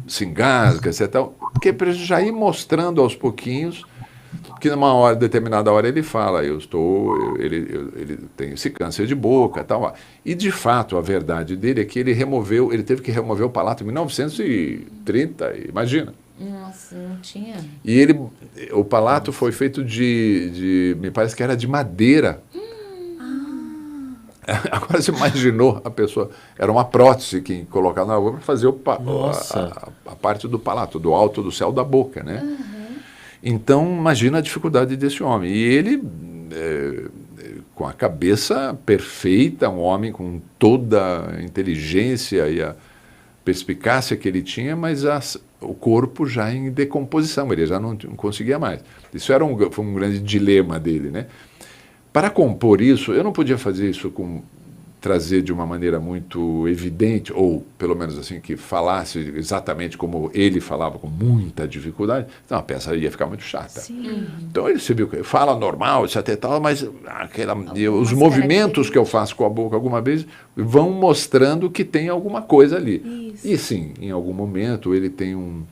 se engasga, etc. Porque é para já ir mostrando aos pouquinhos que numa determinada hora ele fala, ele tem esse câncer de boca, tal. E de fato a verdade dele é que ele teve que remover o palato em 1930, imagina. Nossa, não tinha. E o palato foi feito me parece que era de madeira. Agora você imaginou a pessoa, era uma prótese que colocava na boca para fazer a parte do palato, do alto do céu da boca, né? Então, imagina a dificuldade desse homem. E ele, com a cabeça perfeita, um homem com toda a inteligência e a perspicácia que ele tinha, mas o corpo já em decomposição, ele já não conseguia mais. Isso foi um grande dilema dele, né? Para compor isso, eu não podia fazer isso trazer de uma maneira muito evidente, ou pelo menos assim, que falasse exatamente como ele falava, com muita dificuldade, então a peça ia ficar muito chata. Sim. Então ele se viu, fala normal, isso até tal, mas os movimentos que eu faço com a boca alguma vez vão mostrando que tem alguma coisa ali. Isso. E sim, em algum momento ele tem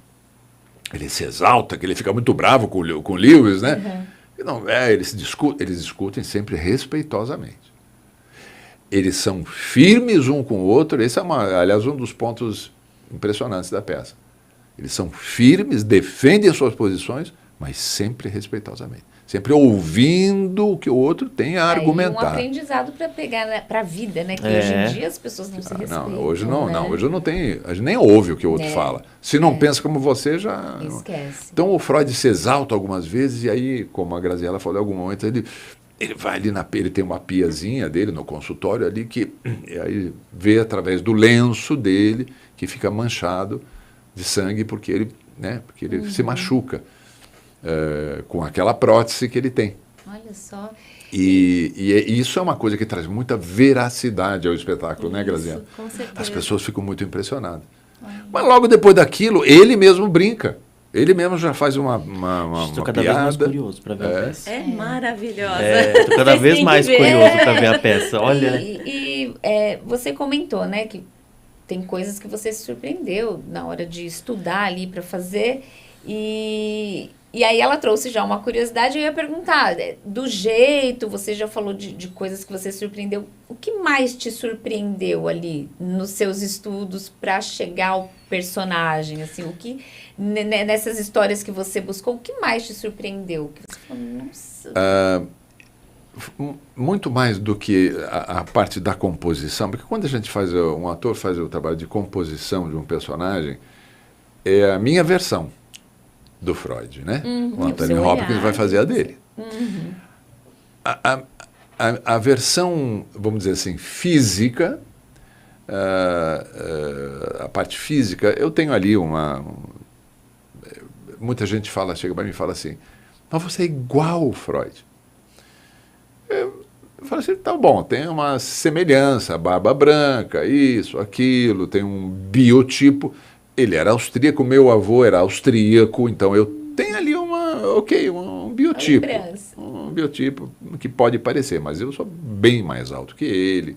ele se exalta, que ele fica muito bravo com o Lewis, né? Não, eles discutem sempre respeitosamente. Eles são firmes um com o outro. Esse é, aliás, um dos pontos impressionantes da peça. Eles são firmes, defendem suas posições, mas sempre respeitosamente. Sempre ouvindo o que o outro tem a argumentar. Um aprendizado para pegar para a vida, né? Que hoje em dia as pessoas não se respeitam. Não, hoje não, né? hoje não tem. A gente nem ouve o que o outro fala. Se não pensa como você, já. Esquece. Então o Freud se exalta algumas vezes, e aí, como a Graziela falou, em algum momento ele vai ali ele tem uma piazinha dele no consultório ali, e aí vê através do lenço dele, que fica manchado de sangue, porque ele se machuca com aquela prótese que ele tem. Olha só. E isso é uma coisa que traz muita veracidade ao espetáculo, né, Graziela? Com certeza. As pessoas ficam muito impressionadas. Mas logo depois daquilo, ele mesmo brinca. Ele mesmo já faz uma Estou cada vez mais piada. curioso para ver a peça. É maravilhosa. Estou cada Vocês vez têm mais que ver. curioso para ver a peça. Olha. Você comentou, né, que tem coisas que você se surpreendeu na hora de estudar ali para fazer. E aí ela trouxe já uma curiosidade, eu ia perguntar, do jeito, você já falou de coisas que você surpreendeu, o que mais te surpreendeu ali nos seus estudos para chegar ao personagem, assim, o que, nessas histórias que você buscou, o que mais te surpreendeu? Que você falou, nossa... Muito mais do que a parte da composição, porque quando a gente um ator faz o trabalho de composição de um personagem, é a minha versão do Freud, né? O Anthony Hopkins vai fazer a dele. A versão, vamos dizer assim, física, a parte física, eu tenho ali muita gente chega para mim e fala assim, mas você é igual ao Freud. Eu falo assim, tá bom, tem uma semelhança, barba branca, isso, aquilo, tem um biotipo. Ele era austríaco, meu avô era austríaco, então eu tenho ali um biotipo. Um biotipo que pode parecer, mas eu sou bem mais alto que ele.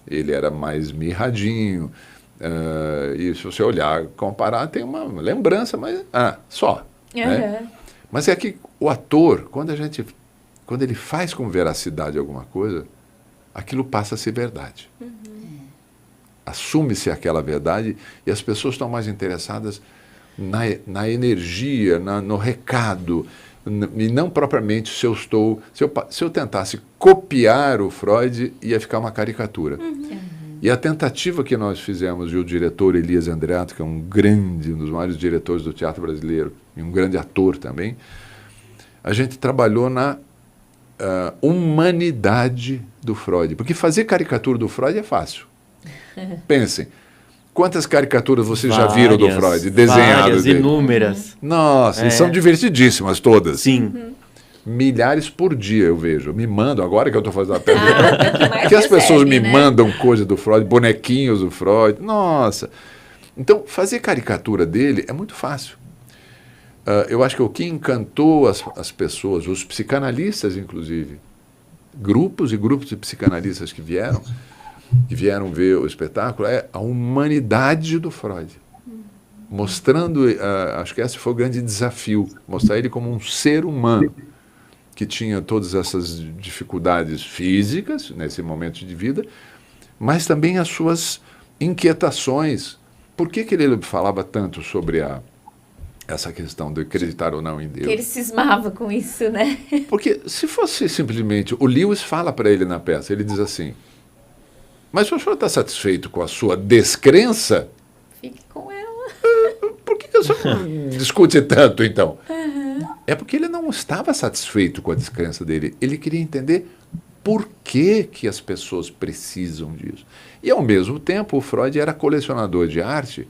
Ele era mais mirradinho. E se você olhar, comparar, tem uma lembrança, mas só. Né? Mas é que o ator, quando ele faz com veracidade alguma coisa, aquilo passa a ser verdade. assume-se aquela verdade e as pessoas estão mais interessadas na energia, no recado, e não propriamente se eu tentasse copiar o Freud, ia ficar uma caricatura. E a tentativa que nós fizemos, e o diretor Elias Andreato, que é um dos maiores diretores do teatro brasileiro, e um grande ator também, a gente trabalhou na humanidade do Freud. Porque fazer caricatura do Freud é fácil. Pensem, quantas caricaturas vocês já viram do Freud, desenhadas várias, dele? inúmeras. Nossa, e são divertidíssimas todas. Sim. Milhares por dia eu vejo. Me mandam, agora que eu estou fazendo a pergunta, que as recebe, pessoas me né? mandam coisa do Freud, bonequinhos do Freud. Nossa! Então, fazer caricatura dele é muito fácil. Eu acho que o que encantou as pessoas, os psicanalistas, inclusive, grupos e grupos de psicanalistas que vieram ver o espetáculo, é a humanidade do Freud. Mostrando, acho que esse foi o grande desafio, mostrar ele como um ser humano que tinha todas essas dificuldades físicas nesse momento de vida, mas também as suas inquietações. Por que ele falava tanto sobre essa questão de acreditar ou não em Deus? Que ele cismava com isso, né? Porque se fosse simplesmente... O Lewis fala para ele na peça, ele diz assim, mas se o senhor está satisfeito com a sua descrença, Fique com ela. por que o senhor não discute tanto, então? É porque ele não estava satisfeito com a descrença dele. Ele queria entender por que as pessoas precisam disso. E, ao mesmo tempo, o Freud era colecionador de arte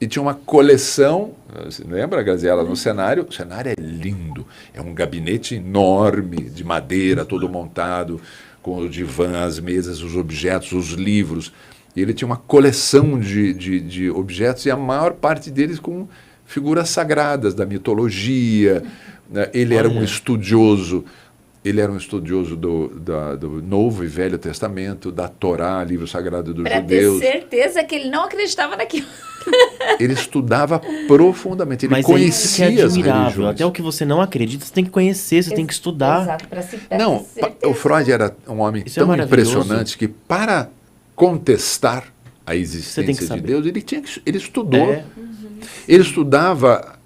e tinha uma coleção, você lembra, Graziela, no cenário? O cenário é lindo, é um gabinete enorme, de madeira, todo montado, com o divã, as mesas, os objetos, os livros. E ele tinha uma coleção de objetos, e a maior parte deles com figuras sagradas da mitologia. Ele era um estudioso do Novo e Velho Testamento, da Torá, livro sagrado dos judeus. Para ter certeza que ele não acreditava naquilo. Ele estudava profundamente, ele Mas conhecia é isso que é as admirável. religiões. Até o que você não acredita, você tem que conhecer, você tem que estudar. Exato, para se ter Não, certeza. o Freud era um homem Isso é tão maravilhoso. impressionante que, para contestar a Você tem que existência de saber. Deus, ele estudou. É. Ele estudava,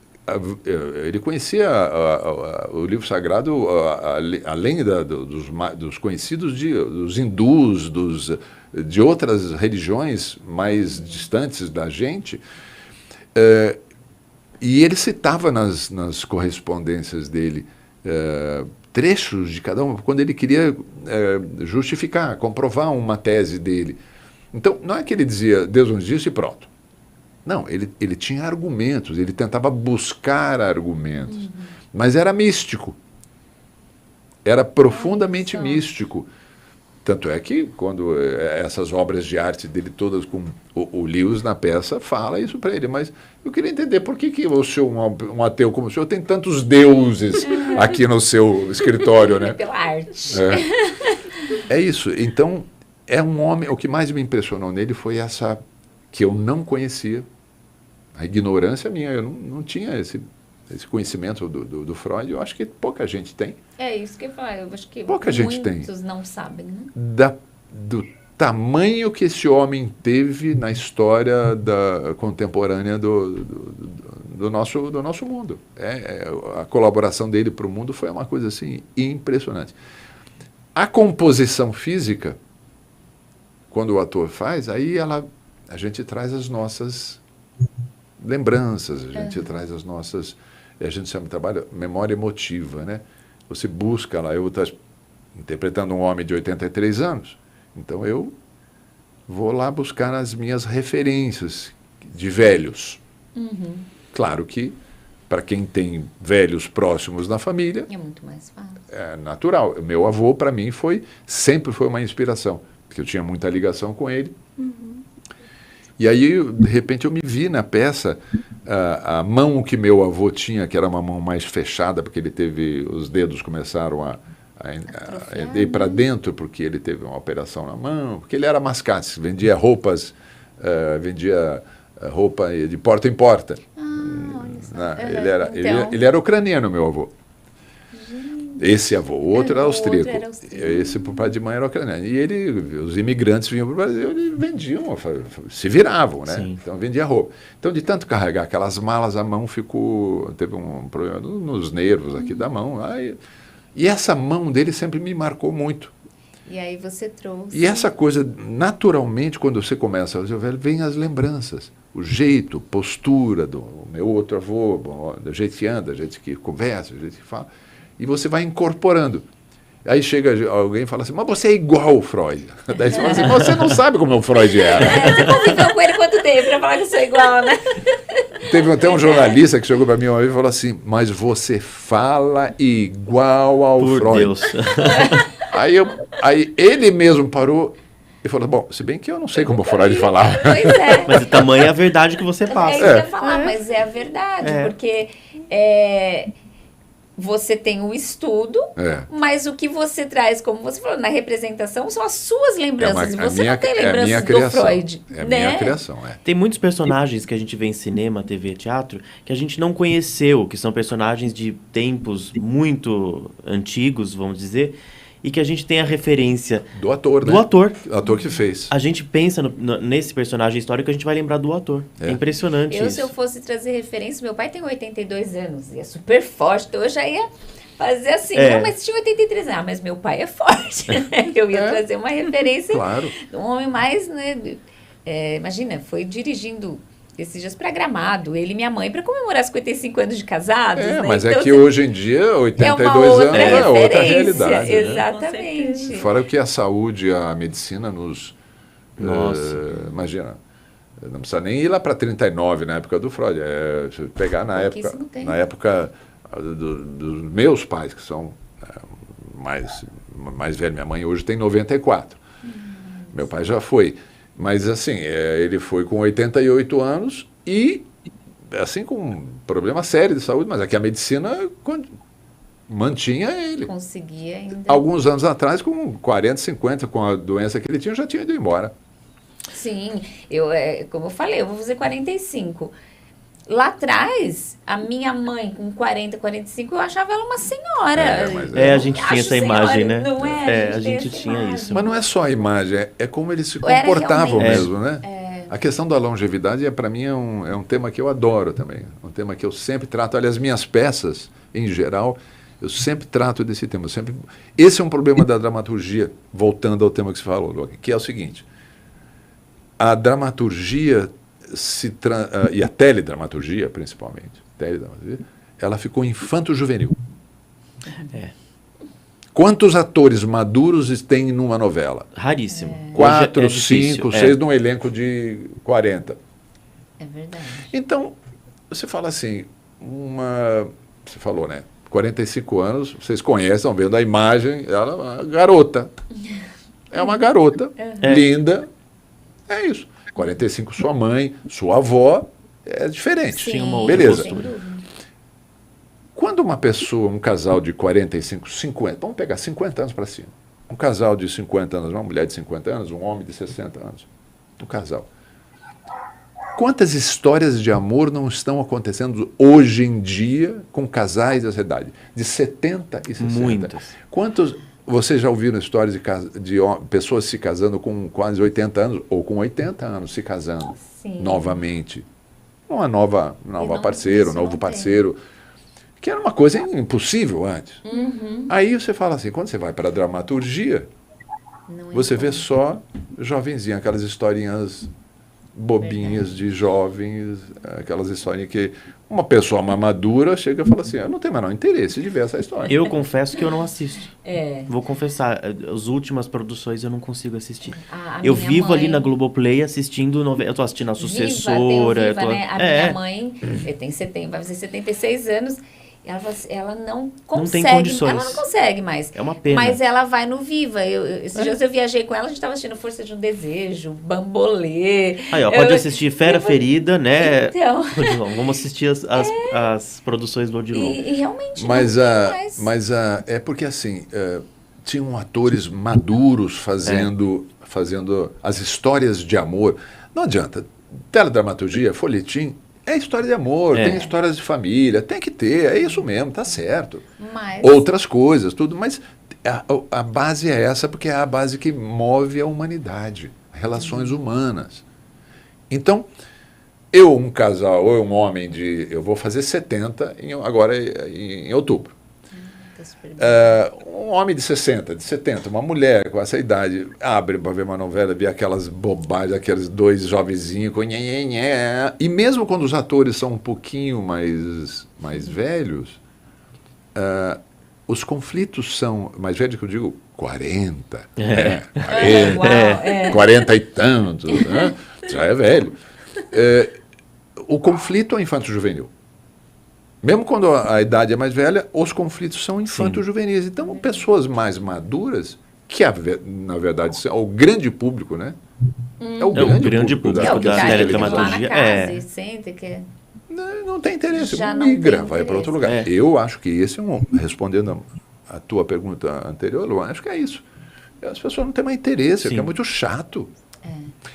ele conhecia o livro sagrado além dos conhecidos dos hindus, de outras religiões mais distantes da gente. E ele citava nas correspondências dele trechos de cada um, quando ele queria justificar, comprovar uma tese dele. Então, não é que ele dizia, Deus nos disse e pronto. Não, ele tinha argumentos, ele tentava buscar argumentos, mas era místico. Era profundamente místico. Tanto é que, quando essas obras de arte dele todas, com o Lewis na peça, fala isso para ele. Mas eu queria entender por que o senhor, um ateu como o senhor, tem tantos deuses aqui no seu escritório, né? Pela arte. É isso. Então, é um homem... O que mais me impressionou nele foi essa... que eu não conhecia. A ignorância minha. Eu não tinha esse conhecimento do Freud. Eu acho que pouca gente tem. É isso que eu falo. Eu acho que Pouca gente tem. muitos não sabem, né? Do tamanho que esse homem teve na história contemporânea do nosso mundo. A colaboração dele para o mundo foi uma coisa assim impressionante. A composição física, quando o ator faz, aí a gente traz as nossas lembranças, a gente traz as nossas... A gente sempre trabalha memória emotiva, né? Você busca lá, eu estou interpretando um homem de 83 anos, então eu vou lá buscar as minhas referências de velhos. Claro que, para quem tem velhos próximos na família, É muito mais fácil. é natural. O meu avô, para mim, sempre foi uma inspiração, porque eu tinha muita ligação com ele. E aí, de repente, eu me vi na peça, a mão que meu avô tinha, que era uma mão mais fechada, porque os dedos começaram a ir para dentro, porque ele teve uma operação na mão, porque ele era mascate, vendia roupa de porta em porta. Olha só. Ele era ucraniano, meu avô. Esse avô, o outro era O outro austríaco. era austríaco. Esse por pai de mãe era ucraniano. E os imigrantes vinham para o Brasil e vendiam, se viravam, né? Sim. Então vendia roupa. Então, de tanto carregar aquelas malas, a mão teve um problema nos nervos aqui da mão. E essa mão dele sempre me marcou muito. E aí você trouxe. E essa coisa, naturalmente, quando você começa a fazer o velho, vem as lembranças. O jeito, postura do meu outro avô, do jeito que anda, do jeito que conversa, do jeito que fala. E você vai incorporando. Aí chega alguém e fala assim, mas você é igual ao Freud. Daí você fala assim, você não sabe como o Freud era. Você conviveu com ele quanto tempo para falar que eu sou igual, né? Teve até um jornalista que chegou para mim uma vez e falou assim, mas você fala igual ao Por Freud. Deus. Aí ele mesmo parou e falou, bom, se bem que eu não sei como o Freud falava. Pois é. Mas o tamanho é a verdade que você É isso passa. que eu ia falar, mas é a verdade, É. porque você tem o estudo, mas o que você traz, como você falou, na representação, são as suas lembranças. Você não tem lembranças do Freud. É a né? minha criação, Tem muitos personagens que a gente vê em cinema, TV, teatro, que a gente não conheceu, que são personagens de tempos muito antigos, vamos dizer, e que a gente tem a referência Do ator, né? do ator. O ator que fez. A gente pensa nesse personagem histórico, a gente vai lembrar do ator. É impressionante Se isso. eu fosse trazer referência, meu pai tem 82 anos e é super forte, então eu já ia fazer assim, não, mas tinha 83 anos, mas meu pai é forte, né? Eu ia trazer uma referência Claro. de um homem mais, né? Imagina, foi dirigindo esses dias para Gramado, ele e minha mãe, para comemorar 55 anos de casados. Né? Mas então, é que hoje em dia, 82 anos é outra realidade. Né? Exatamente. Fora que a saúde, a medicina nos... Nossa. Imagina, não precisa nem ir lá para 39, na época do Freud. Se pegar na época dos meus pais, que são mais velhos. Minha mãe hoje tem 94. Meu pai já foi. Mas, assim, ele foi com 88 anos e, assim, com um problema sério de saúde, mas aqui a medicina mantinha ele. Conseguia ainda. Alguns anos atrás, com 40, 50, com a doença que ele tinha, já tinha ido embora. Sim, como eu falei, eu vou fazer 45. Lá atrás, a minha mãe com 40, 45, eu achava ela uma senhora. A gente tinha essa imagem, né? Não é? A gente tinha isso. Mas não é só a imagem, é como eles se comportavam realmente. mesmo, né? A questão da longevidade, para mim, é um tema que eu adoro também. Um tema que eu sempre trato. Aliás, minhas peças, em geral, eu sempre trato desse tema. Esse é um problema da dramaturgia, voltando ao tema que você falou, que é o seguinte. A dramaturgia e a teledramaturgia, principalmente, ela ficou infanto-juvenil. Quantos atores maduros tem numa novela? Raríssimo. 4, 5, 6 num elenco de 40. É verdade. Então, você fala assim, você falou, né? 45 anos, vocês conhecem, estão vendo a imagem, ela é uma garota. É uma garota, linda, é isso. 45, sua mãe, sua avó, é diferente. Tinha uma outra beleza. postura. Quando uma pessoa, um casal de 45, 50, vamos pegar 50 anos para cima. Um casal de 50 anos, uma mulher de 50 anos, um homem de 60 anos. Um casal. Quantas histórias de amor não estão acontecendo hoje em dia com casais dessa idade? De 70 e 60. Muitas. Vocês já ouviram histórias de pessoas se casando com quase 80 anos, ou com 80 anos se casando novamente? Uma nova parceira, um novo parceiro. Que era uma coisa impossível antes. Aí você fala assim, quando você vai para a dramaturgia, você vê só jovenzinho, aquelas historinhas bobinhas de jovens, aquelas historinhas que uma pessoa mais madura chega e fala assim, eu não tenho o menor interesse de ver essa história. Eu confesso que eu não assisto. Vou confessar, as últimas produções eu não consigo assistir. Eu vivo ali na Globoplay assistindo novela. Eu tô assistindo A Sucessora. Viva, né? A minha mãe vai fazer 76 anos. Ela não consegue. Não tem condições. Ela não consegue mais. É uma pena. Mas ela vai no Viva. Esses dias eu viajei com ela, a gente estava assistindo Força de um Desejo, Bambolê. Aí, pode assistir Fera Ferida, né? Então. Vamos assistir as produções do Odilon. E realmente mas é porque assim, tinham atores maduros fazendo as histórias de amor. Não adianta. Teledramaturgia, folhetim, É história de amor, É. tem histórias de família, tem que ter, é isso mesmo, tá certo. Mas Outras coisas, tudo, mas a base é essa porque é a base que move a humanidade, relações humanas. Então, um casal, ou um homem eu vou fazer 70 agora em outubro. tá super bem. Um homem de 60, de 70, uma mulher com essa idade, abre para ver uma novela, ver aquelas bobagens, aqueles dois jovenzinhos com nhe. E mesmo quando os atores são um pouquinho mais velhos, os conflitos são, mais velhos que eu digo, 40, 40, Uau, 40 e tantos, né? Já é velho. O conflito é infanto-juvenil. Mesmo quando a idade é mais velha, os conflitos são infanto-juvenis. Então, pessoas mais maduras, que na verdade é o grande público, né? É o grande público É o que da tá lá na teledramaturgia. casa e senta que... Não tem interesse, Já não migra, tem vai para outro lugar. interesse. Eu acho que esse respondendo a tua pergunta anterior, eu acho que é isso. As pessoas não têm mais interesse, Sim. porque é muito chato.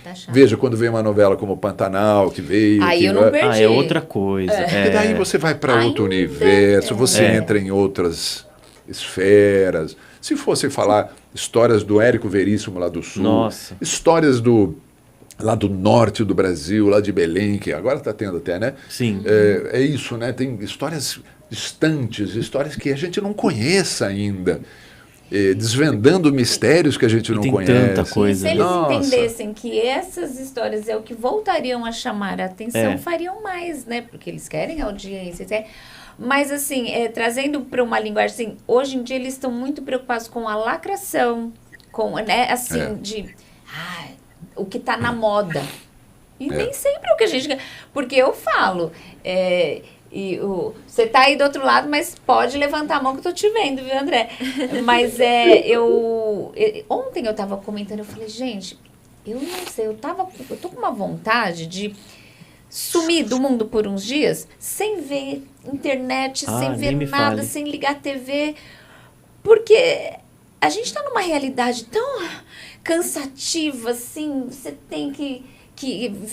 Tá chato. Veja, quando vem uma novela como Pantanal, que veio... Aí que eu não perdi. Ah, é outra coisa. E daí você vai para outro Ainda universo, você é. entra em outras esferas. Se fosse falar histórias do Érico Veríssimo lá do Sul, Nossa. histórias lá do norte do Brasil, lá de Belém, que agora está tendo até, né? Sim. É isso, né? Tem histórias distantes, histórias que a gente não conheça ainda. Desvendando mistérios que a gente E não tem conhece. tanta coisa, Se eles Nossa. entendessem que essas histórias é o que voltariam a chamar a atenção, É. fariam mais, né? Porque eles querem audiência. Mas, assim, trazendo para uma linguagem, assim, hoje em dia eles estão muito preocupados com a lacração, com, né, assim, o que está na moda. E nem sempre é o que a gente quer. Porque eu falo, você tá aí do outro lado, mas pode levantar a mão que eu tô te vendo, viu, André? Mas ontem eu tava comentando, eu falei, gente, eu não sei, eu tô com uma vontade de sumir do mundo por uns dias, sem ver internet, sem ver nem me nada, fale. sem ligar a TV, porque a gente tá numa realidade tão cansativa, assim, você tem que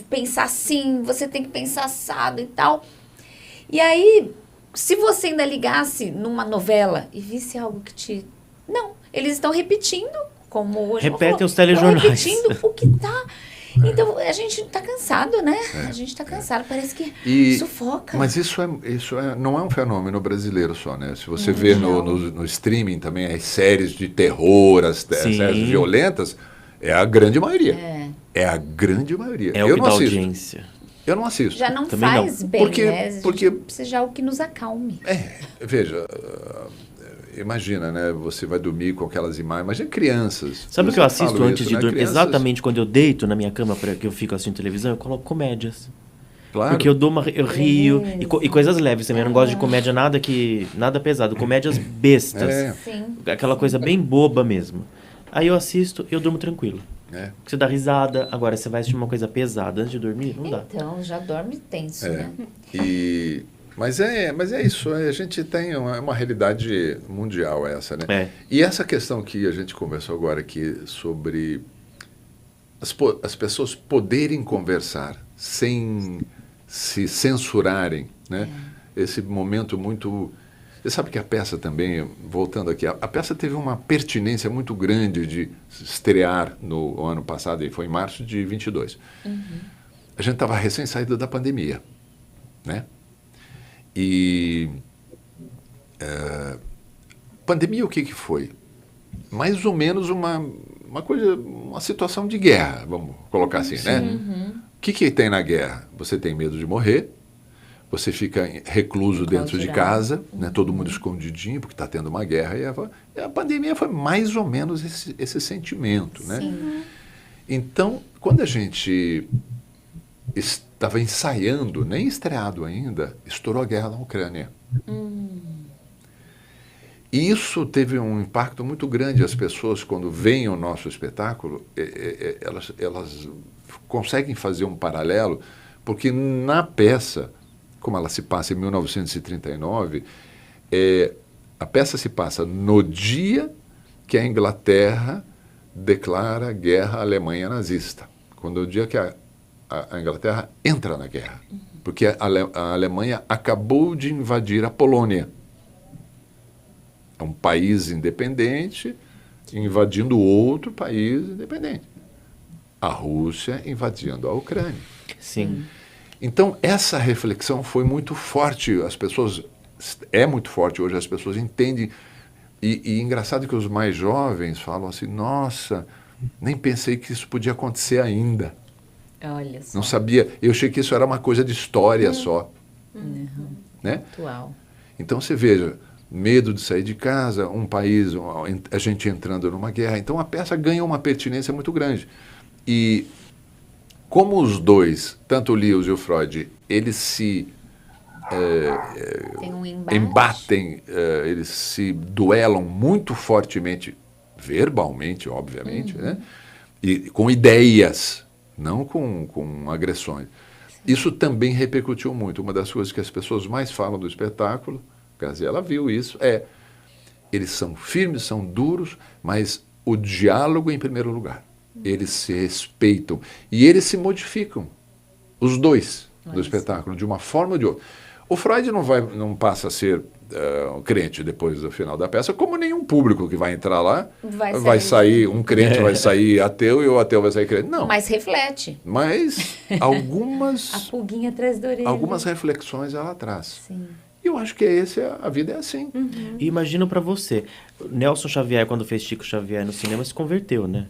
pensar assim, você tem que pensar assado e tal. E aí, se você ainda ligasse numa novela e visse algo que te... Não, eles estão repetindo, como hoje Repetem os estão telejornais. repetindo o que tá... Então, a gente tá cansado, né? A gente tá cansado, parece que sufoca. Mas isso não é um fenômeno brasileiro só, né? Se você vê no streaming também as séries de terror, as séries violentas, é a grande maioria. É a grande maioria. É o Eu que não dá assisto. audiência. Eu não assisto. Já não Também faz não. bem, né? A gente Porque- precisa de algo que nos acalme. Veja, imagina, né? Você vai dormir com aquelas imagens. Imagina crianças. Sabe o que eu assisto falo antes isso, de né? dormir? Crianças- Exatamente quando eu deito na minha cama, que eu fico assistindo televisão, eu coloco comédias. Claro. Porque eu rio. E coisas leves também. Eu não gosto de comédia nada pesado. Comédias bestas. Sim. Aquela coisa bem boba mesmo. Aí eu assisto e eu durmo tranquilo. Você dá risada. Agora, você vai assistir uma coisa pesada antes de dormir? Não dá. Então, já dorme tenso, né? Mas é isso, a gente tem uma realidade mundial essa, né? E essa questão que a gente conversou agora aqui sobre as pessoas poderem conversar sem se censurarem, né? Esse momento muito... Você sabe que a peça também, voltando aqui, a peça teve uma pertinência muito grande de estrear no ano passado, e foi em março de 22. A gente estava recém saído da pandemia, né? E pandemia o que foi? Mais ou menos uma situação de guerra, vamos colocar assim, né? O que tem na guerra? Você tem medo de morrer, você fica recluso dentro de casa, né? Todo mundo escondidinho, porque está tendo uma guerra, e a pandemia foi mais ou menos esse sentimento, né? Então, quando a gente estava ensaiando, nem estreado ainda, estourou a guerra na Ucrânia. E isso teve um impacto muito grande. As pessoas, quando veem o nosso espetáculo, elas conseguem fazer um paralelo, porque na peça, como ela se passa em 1939, a peça se passa no dia que a Inglaterra declara guerra à Alemanha nazista. Quando é o dia que a Inglaterra entra na guerra. porque a Alemanha acabou de invadir a Polônia. É um país independente invadindo outro país independente. A Rússia invadindo a Ucrânia. Sim. Então, essa reflexão foi muito forte. As pessoas... É muito forte hoje, as pessoas entendem. E engraçado que os mais jovens falam assim, nossa, nem pensei que isso podia acontecer ainda. Olha só. Não sabia. Eu achei que isso era uma coisa de história só. Né? Atual. Então, você veja, medo de sair de casa, um país, a gente entrando numa guerra. Então, a peça ganha uma pertinência muito grande. E como os dois, tanto o Lewis e o Freud, eles se Tem um embate. embatem, eles se duelam muito fortemente, verbalmente, obviamente, né? E com ideias, não com agressões. Isso também repercutiu muito. Uma das coisas que as pessoas mais falam do espetáculo, Graziella viu isso, eles são firmes, são duros, mas o diálogo em primeiro lugar. Eles se respeitam e eles se modificam, os dois, do espetáculo, de uma forma ou de outra. O Freud não passa a ser um crente depois do final da peça, como nenhum público que vai entrar lá vai sair um crente vai sair ateu e o ateu vai sair crente. Não. Mas reflete. Mas algumas... A pulguinha atrás da orelha. Algumas reflexões ela traz. Sim. E eu acho que a vida é assim. E imagino pra você, Nelson Xavier, quando fez Chico Xavier no cinema, se converteu, né?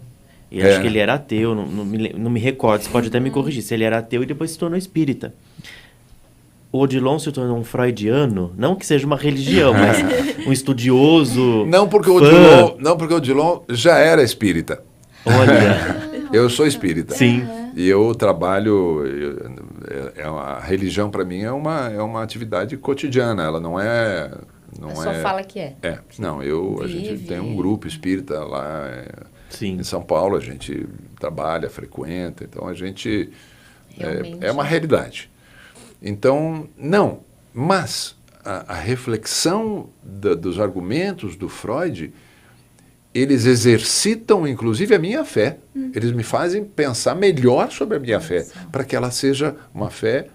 E acho que ele era ateu, não me recordo, você pode até me corrigir, se ele era ateu e depois se tornou espírita. O Odilon se tornou um freudiano, não que seja uma religião, mas um estudioso. Não porque o Odilon já era espírita. Olha. Eu sou espírita. Sim. E eu trabalho. A religião, para mim, é uma atividade cotidiana. Ela não é. Só fala que é. Não, a gente tem um grupo espírita lá Sim. em São Paulo, a gente trabalha, frequenta, então a gente. Realmente. É uma realidade. Então, não. Mas a reflexão dos argumentos do Freud, eles exercitam, inclusive, a minha fé. Eles me fazem pensar melhor sobre a minha fé, para que ela seja uma fé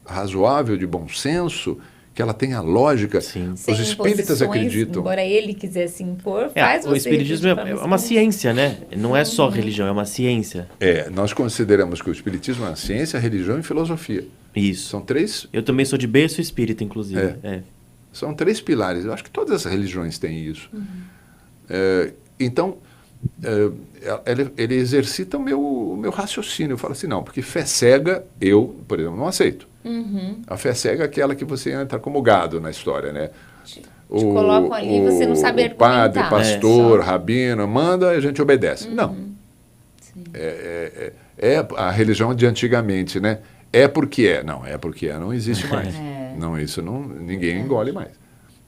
razoável, de bom senso, que ela tenha lógica. Sim. Os espíritas acreditam. Embora ele quisesse impor, faz o espiritismo é uma ciência, né? Não é só religião, é uma ciência. Nós consideramos que o espiritismo é uma ciência, religião e filosofia. Isso. São três... Eu também sou de berço espírita, inclusive. São três pilares. Eu acho que todas as religiões têm isso. Então, ele exercita o meu raciocínio. Eu falo assim, não, porque fé cega, eu, por exemplo, não aceito. A fé cega é aquela que você entra como gado na história, né? Te colocam ali, você não sabe argumentar. Padre, pastor, rabino, manda, a gente obedece. Não. É a religião de antigamente, né? É porque é. Não, é porque é. Não existe mais. Não, isso não, ninguém engole mais.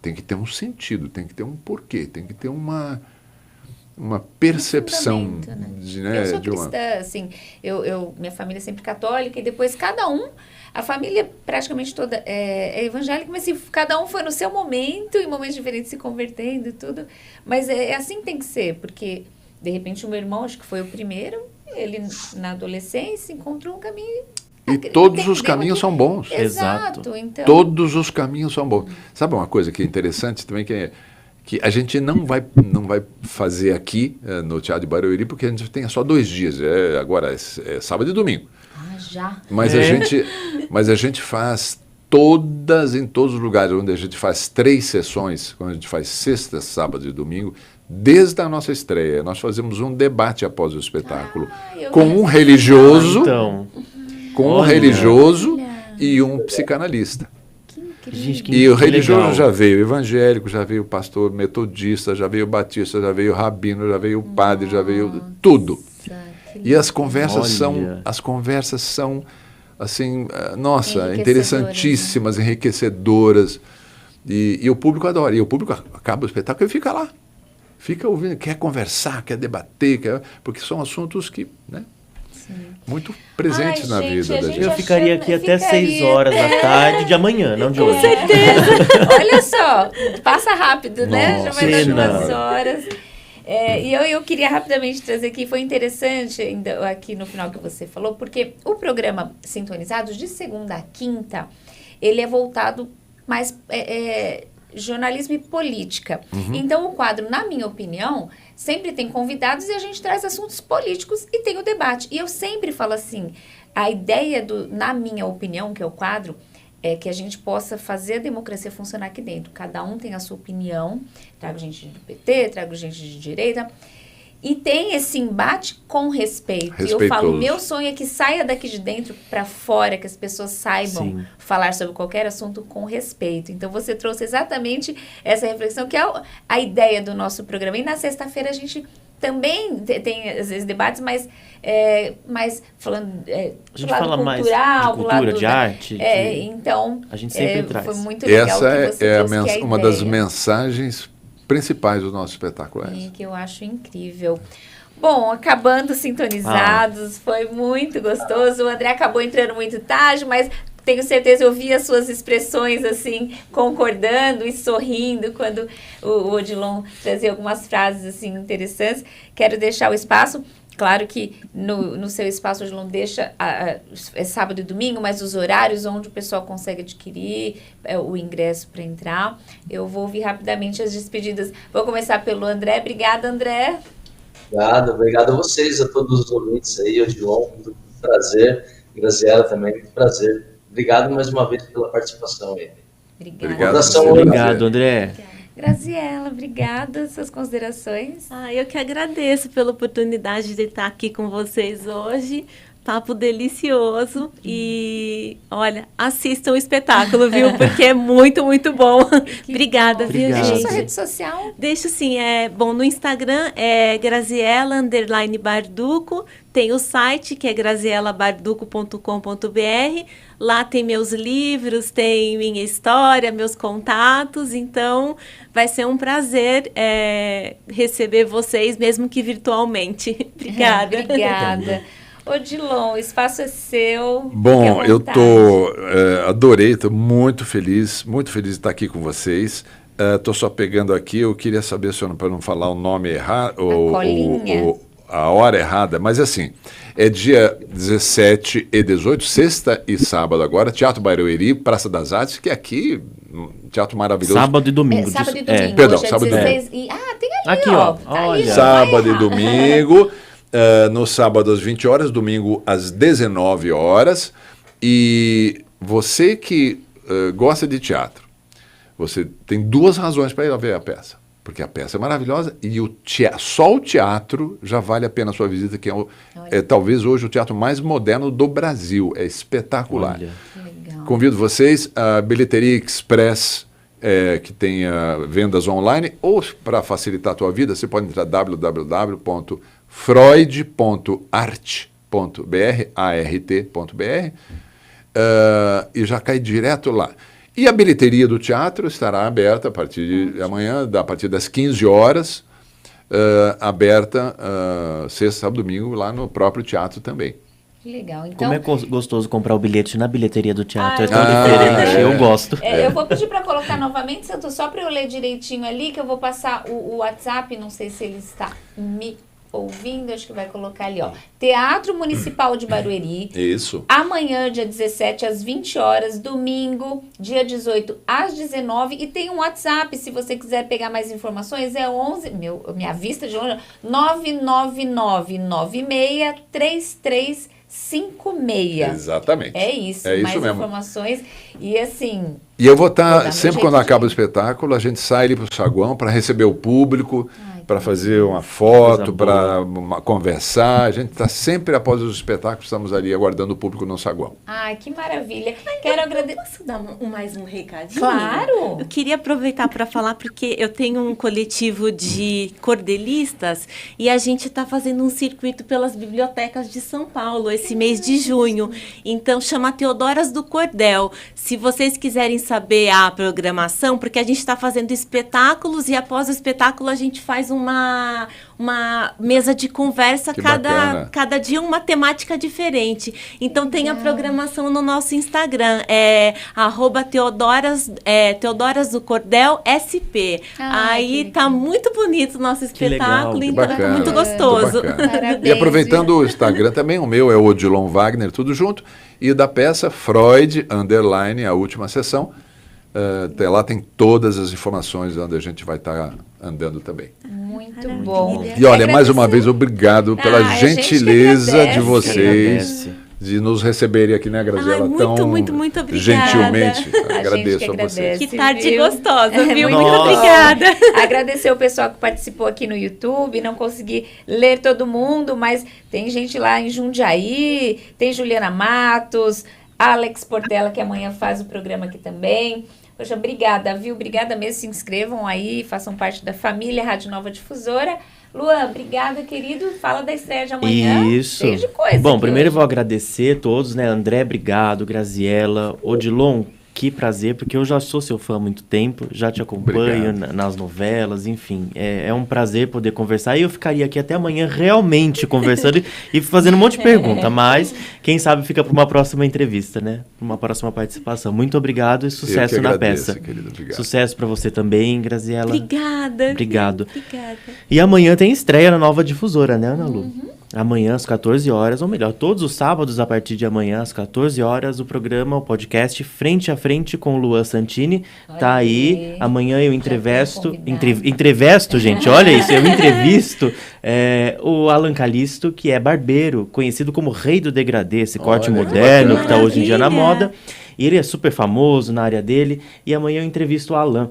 Tem que ter um sentido, tem que ter um porquê, tem que ter uma percepção. Né? Eu sou cristã, assim, minha família é sempre católica, e depois cada um, a família praticamente toda é evangélica, mas assim, cada um foi no seu momento, em momentos diferentes se convertendo e tudo. Mas é assim que tem que ser, porque, de repente, o meu irmão, acho que foi o primeiro, ele, na adolescência, encontrou um caminho... E todos os caminhos são bons. Exato. Então... Todos os caminhos são bons. Sabe uma coisa que é interessante também, que a gente não vai fazer aqui no Teatro de Barueri, porque a gente tem só 2 dias. Agora é sábado e domingo. Já? Mas a gente faz em todos os lugares onde a gente faz 3 sessões, quando a gente faz sexta, sábado e domingo, desde a nossa estreia. Nós fazemos um debate após o espetáculo com um religioso... Com um religioso e um psicanalista. E o religioso já veio evangélico, já veio pastor metodista, já veio batista, já veio rabino, já veio padre, já veio tudo. E as conversas são assim, interessantíssimas, enriquecedoras. E o público adora. E o público acaba o espetáculo e fica lá. Fica ouvindo, quer conversar, quer debater, porque são assuntos que... Né, muito presentes na vida da gente. Eu ficaria aqui até 6 horas da tarde de amanhã, não de hoje. Com certeza. Olha só, passa rápido, né? Já vai dar 2 horas. E eu queria rapidamente trazer aqui, foi interessante ainda aqui no final que você falou, porque o programa Sintonizados, de segunda a quinta, ele é voltado mais jornalismo e política. Então, o quadro, na minha opinião, sempre tem convidados e a gente traz assuntos políticos e tem o debate. E eu sempre falo assim, a ideia na minha opinião, que é o quadro, é que a gente possa fazer a democracia funcionar aqui dentro. Cada um tem a sua opinião, trago gente do PT, trago gente de direita, e tem esse embate com respeito. E eu falo, meu sonho é que saia daqui de dentro para fora, que as pessoas saibam falar sobre qualquer assunto com respeito. Então, você trouxe exatamente essa reflexão, que é a ideia do nosso programa. E na sexta-feira a gente também tem, às vezes, debates, mas falando a gente do lado fala cultural, mais de cultura, lado de arte. Então, a gente sempre traz. Foi muito legal essa que você trouxe uma das mensagens principais do nosso espetáculo. Que eu acho incrível. Bom, acabando Sintonizados, foi muito gostoso. O André acabou entrando muito tarde, mas tenho certeza, eu vi as suas expressões assim, concordando e sorrindo quando o Odilon trazia algumas frases assim interessantes. Quero deixar o espaço. Claro que no seu espaço, o Odilon deixa é sábado e domingo, mas os horários onde o pessoal consegue adquirir o ingresso para entrar. Eu vou ouvir rapidamente as despedidas. Vou começar pelo André. Obrigada, André. Obrigado a vocês, a todos os ouvintes aí, Odilon, muito prazer. Graziela também, muito prazer. Obrigado mais uma vez pela participação aí. Obrigado, André. Graziela, obrigada. Suas considerações? Eu que agradeço pela oportunidade de estar aqui com vocês hoje. Papo delicioso. E, olha, assistam o espetáculo, viu? Porque é muito, muito bom. Obrigada, viu, gente? Deixa sua rede social. Deixo sim. Bom, no Instagram é Graziela_Barduco. Tem o site, que é grazielabarduco.com.br. Lá tem meus livros, tem minha história, meus contatos. Então, vai ser um prazer receber vocês, mesmo que virtualmente. Obrigada. Obrigada. Odilon, o espaço é seu. Bom, eu adorei, estou muito feliz de estar aqui com vocês. Estou só pegando aqui, eu queria saber, para não falar o nome errado, a hora errada, mas assim, é dia 17 e 18, sexta e sábado agora, Teatro Barueri, Praça das Artes, que é aqui, um teatro maravilhoso. Sábado e domingo. Sábado e domingo. Perdão, sábado e domingo. Tem ali, aqui, ó. Tá olha. Sábado e domingo. No sábado às 20 horas, domingo às 19 horas. E você que gosta de teatro, você tem duas razões para ir ver a peça. Porque a peça é maravilhosa e só o teatro já vale a pena a sua visita, que é talvez hoje o teatro mais moderno do Brasil. É espetacular. Olha. Legal. Convido vocês à Bilheteria Express, que tem vendas online, ou para facilitar a tua vida, você pode entrar www.freud.art.br, e já cai direto lá. E a bilheteria do teatro estará aberta a partir de amanhã, a partir das 15 horas, aberta sexta, sábado, domingo, lá no próprio teatro também. Legal. Então, como é gostoso comprar o bilhete na bilheteria do teatro, é tão diferente, eu gosto. Eu vou pedir para colocar novamente, Santo, só para eu ler direitinho ali, que eu vou passar o WhatsApp, não sei se ele está me ouvindo, acho que vai colocar ali, ó. Teatro Municipal de Barueri. Isso. Amanhã, dia 17, às 20 horas. Domingo, dia 18, às 19. E tem um WhatsApp, se você quiser pegar mais informações, é 11... minha vista de longe, 999963356. Exatamente. É isso, mais mesmo. Informações. E assim... E eu vou estar, sempre quando acaba o espetáculo, a gente sai ali para o saguão para receber o público, para fazer uma foto, para conversar. A gente está sempre, após os espetáculos, estamos ali aguardando o público no saguão. Ai, que maravilha. Quero agradecer. Posso dar mais um recadinho? Claro. Eu queria aproveitar para falar, porque eu tenho um coletivo de cordelistas e a gente está fazendo um circuito pelas bibliotecas de São Paulo esse mês de junho. Então, chama Teodoras do Cordel. Se vocês quiserem saber a programação, porque a gente está fazendo espetáculos e após o espetáculo a gente faz uma mesa de conversa, Que bacana. cada dia uma temática diferente. Então tem a programação no nosso Instagram, @Teodoras do Cordel SP. Aí que tá muito bonito o nosso espetáculo, legal, então tá muito gostoso. muito bacana. Parabéns, E aproveitando o Instagram também, o meu é o Odilon Wagner, tudo junto, e da peça Freud, _, a última sessão. Lá tem todas as informações onde a gente vai estar andando também. Muito bom. E olha, mais uma vez, obrigado pela a gente que gentileza agradece. de vocês Agradece. de nos receberem aqui, né, Graziela? Ai, muito, tão muito obrigada. gentilmente. A Agradeço gente a vocês. Que tarde viu? gostosa, viu? Muito Muito Nossa. obrigada. Agradecer o pessoal que participou aqui no YouTube. Não consegui ler todo mundo, mas tem gente lá em Jundiaí, tem Juliana Matos, Alex Portela, que amanhã faz o programa aqui também. Poxa, obrigada, viu? Obrigada mesmo. Se inscrevam aí, façam parte da família Rádio Nova Difusora. Luan, obrigada, querido. Fala da estreia de amanhã. Isso. Cheio de coisa Bom, aqui primeiro eu hoje. vou agradecer todos, né? André, obrigado. Graziela, Odilon, que prazer, porque eu já sou seu fã há muito tempo, já te acompanho nas novelas, enfim. É um prazer poder conversar. E eu ficaria aqui até amanhã realmente conversando e fazendo um monte de pergunta, mas quem sabe fica para uma próxima entrevista, né? Para uma próxima participação. Muito obrigado e sucesso Eu que na agradeço, peça. querido, obrigado. Sucesso para você também, Graziela. Obrigada. Obrigado. Obrigada. E amanhã tem estreia na Nova Difusora, né, Ana Lu? Amanhã às 14 horas, ou melhor, todos os sábados a partir de amanhã às 14 horas, o programa, o podcast Frente a Frente com o Luan Santini. Olha Tá aí, aí. amanhã eu Já entrevisto, tem convidado. entrevisto, gente, olha isso, eu entrevisto o Alan Calisto, que é barbeiro, conhecido como Rei do Degradê, esse corte Olha, que moderno bacana. que tá hoje em dia na Maravilha. moda. E ele é super famoso na área dele. E amanhã eu entrevisto o Alan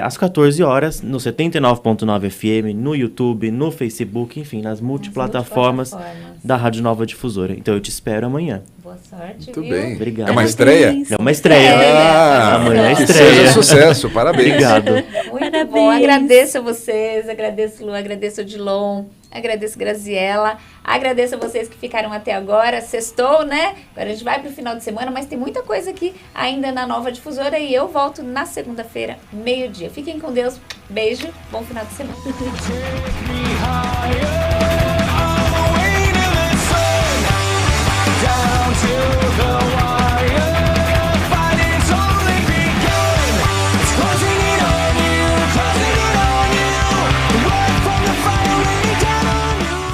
às 14 horas, no 79.9 FM, no YouTube, no Facebook, enfim, nas multiplataformas da Rádio Nova Difusora. Então eu te espero amanhã. Boa sorte, Muito viu? bem. Obrigado. É uma estreia? É uma estreia. Amanhã é que estreia. seja sucesso, parabéns. Obrigado. Muito Parabéns. bom. Agradeço a vocês, agradeço Lu, agradeço o Odilon, agradeço Graziela, agradeço a vocês que ficaram até agora. Sextou, né? Agora a gente vai pro final de semana, mas tem muita coisa aqui ainda na Nova Difusora e eu volto na segunda-feira, meio-dia. Fiquem com Deus. Beijo, bom final de semana.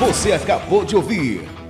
Você acabou de ouvir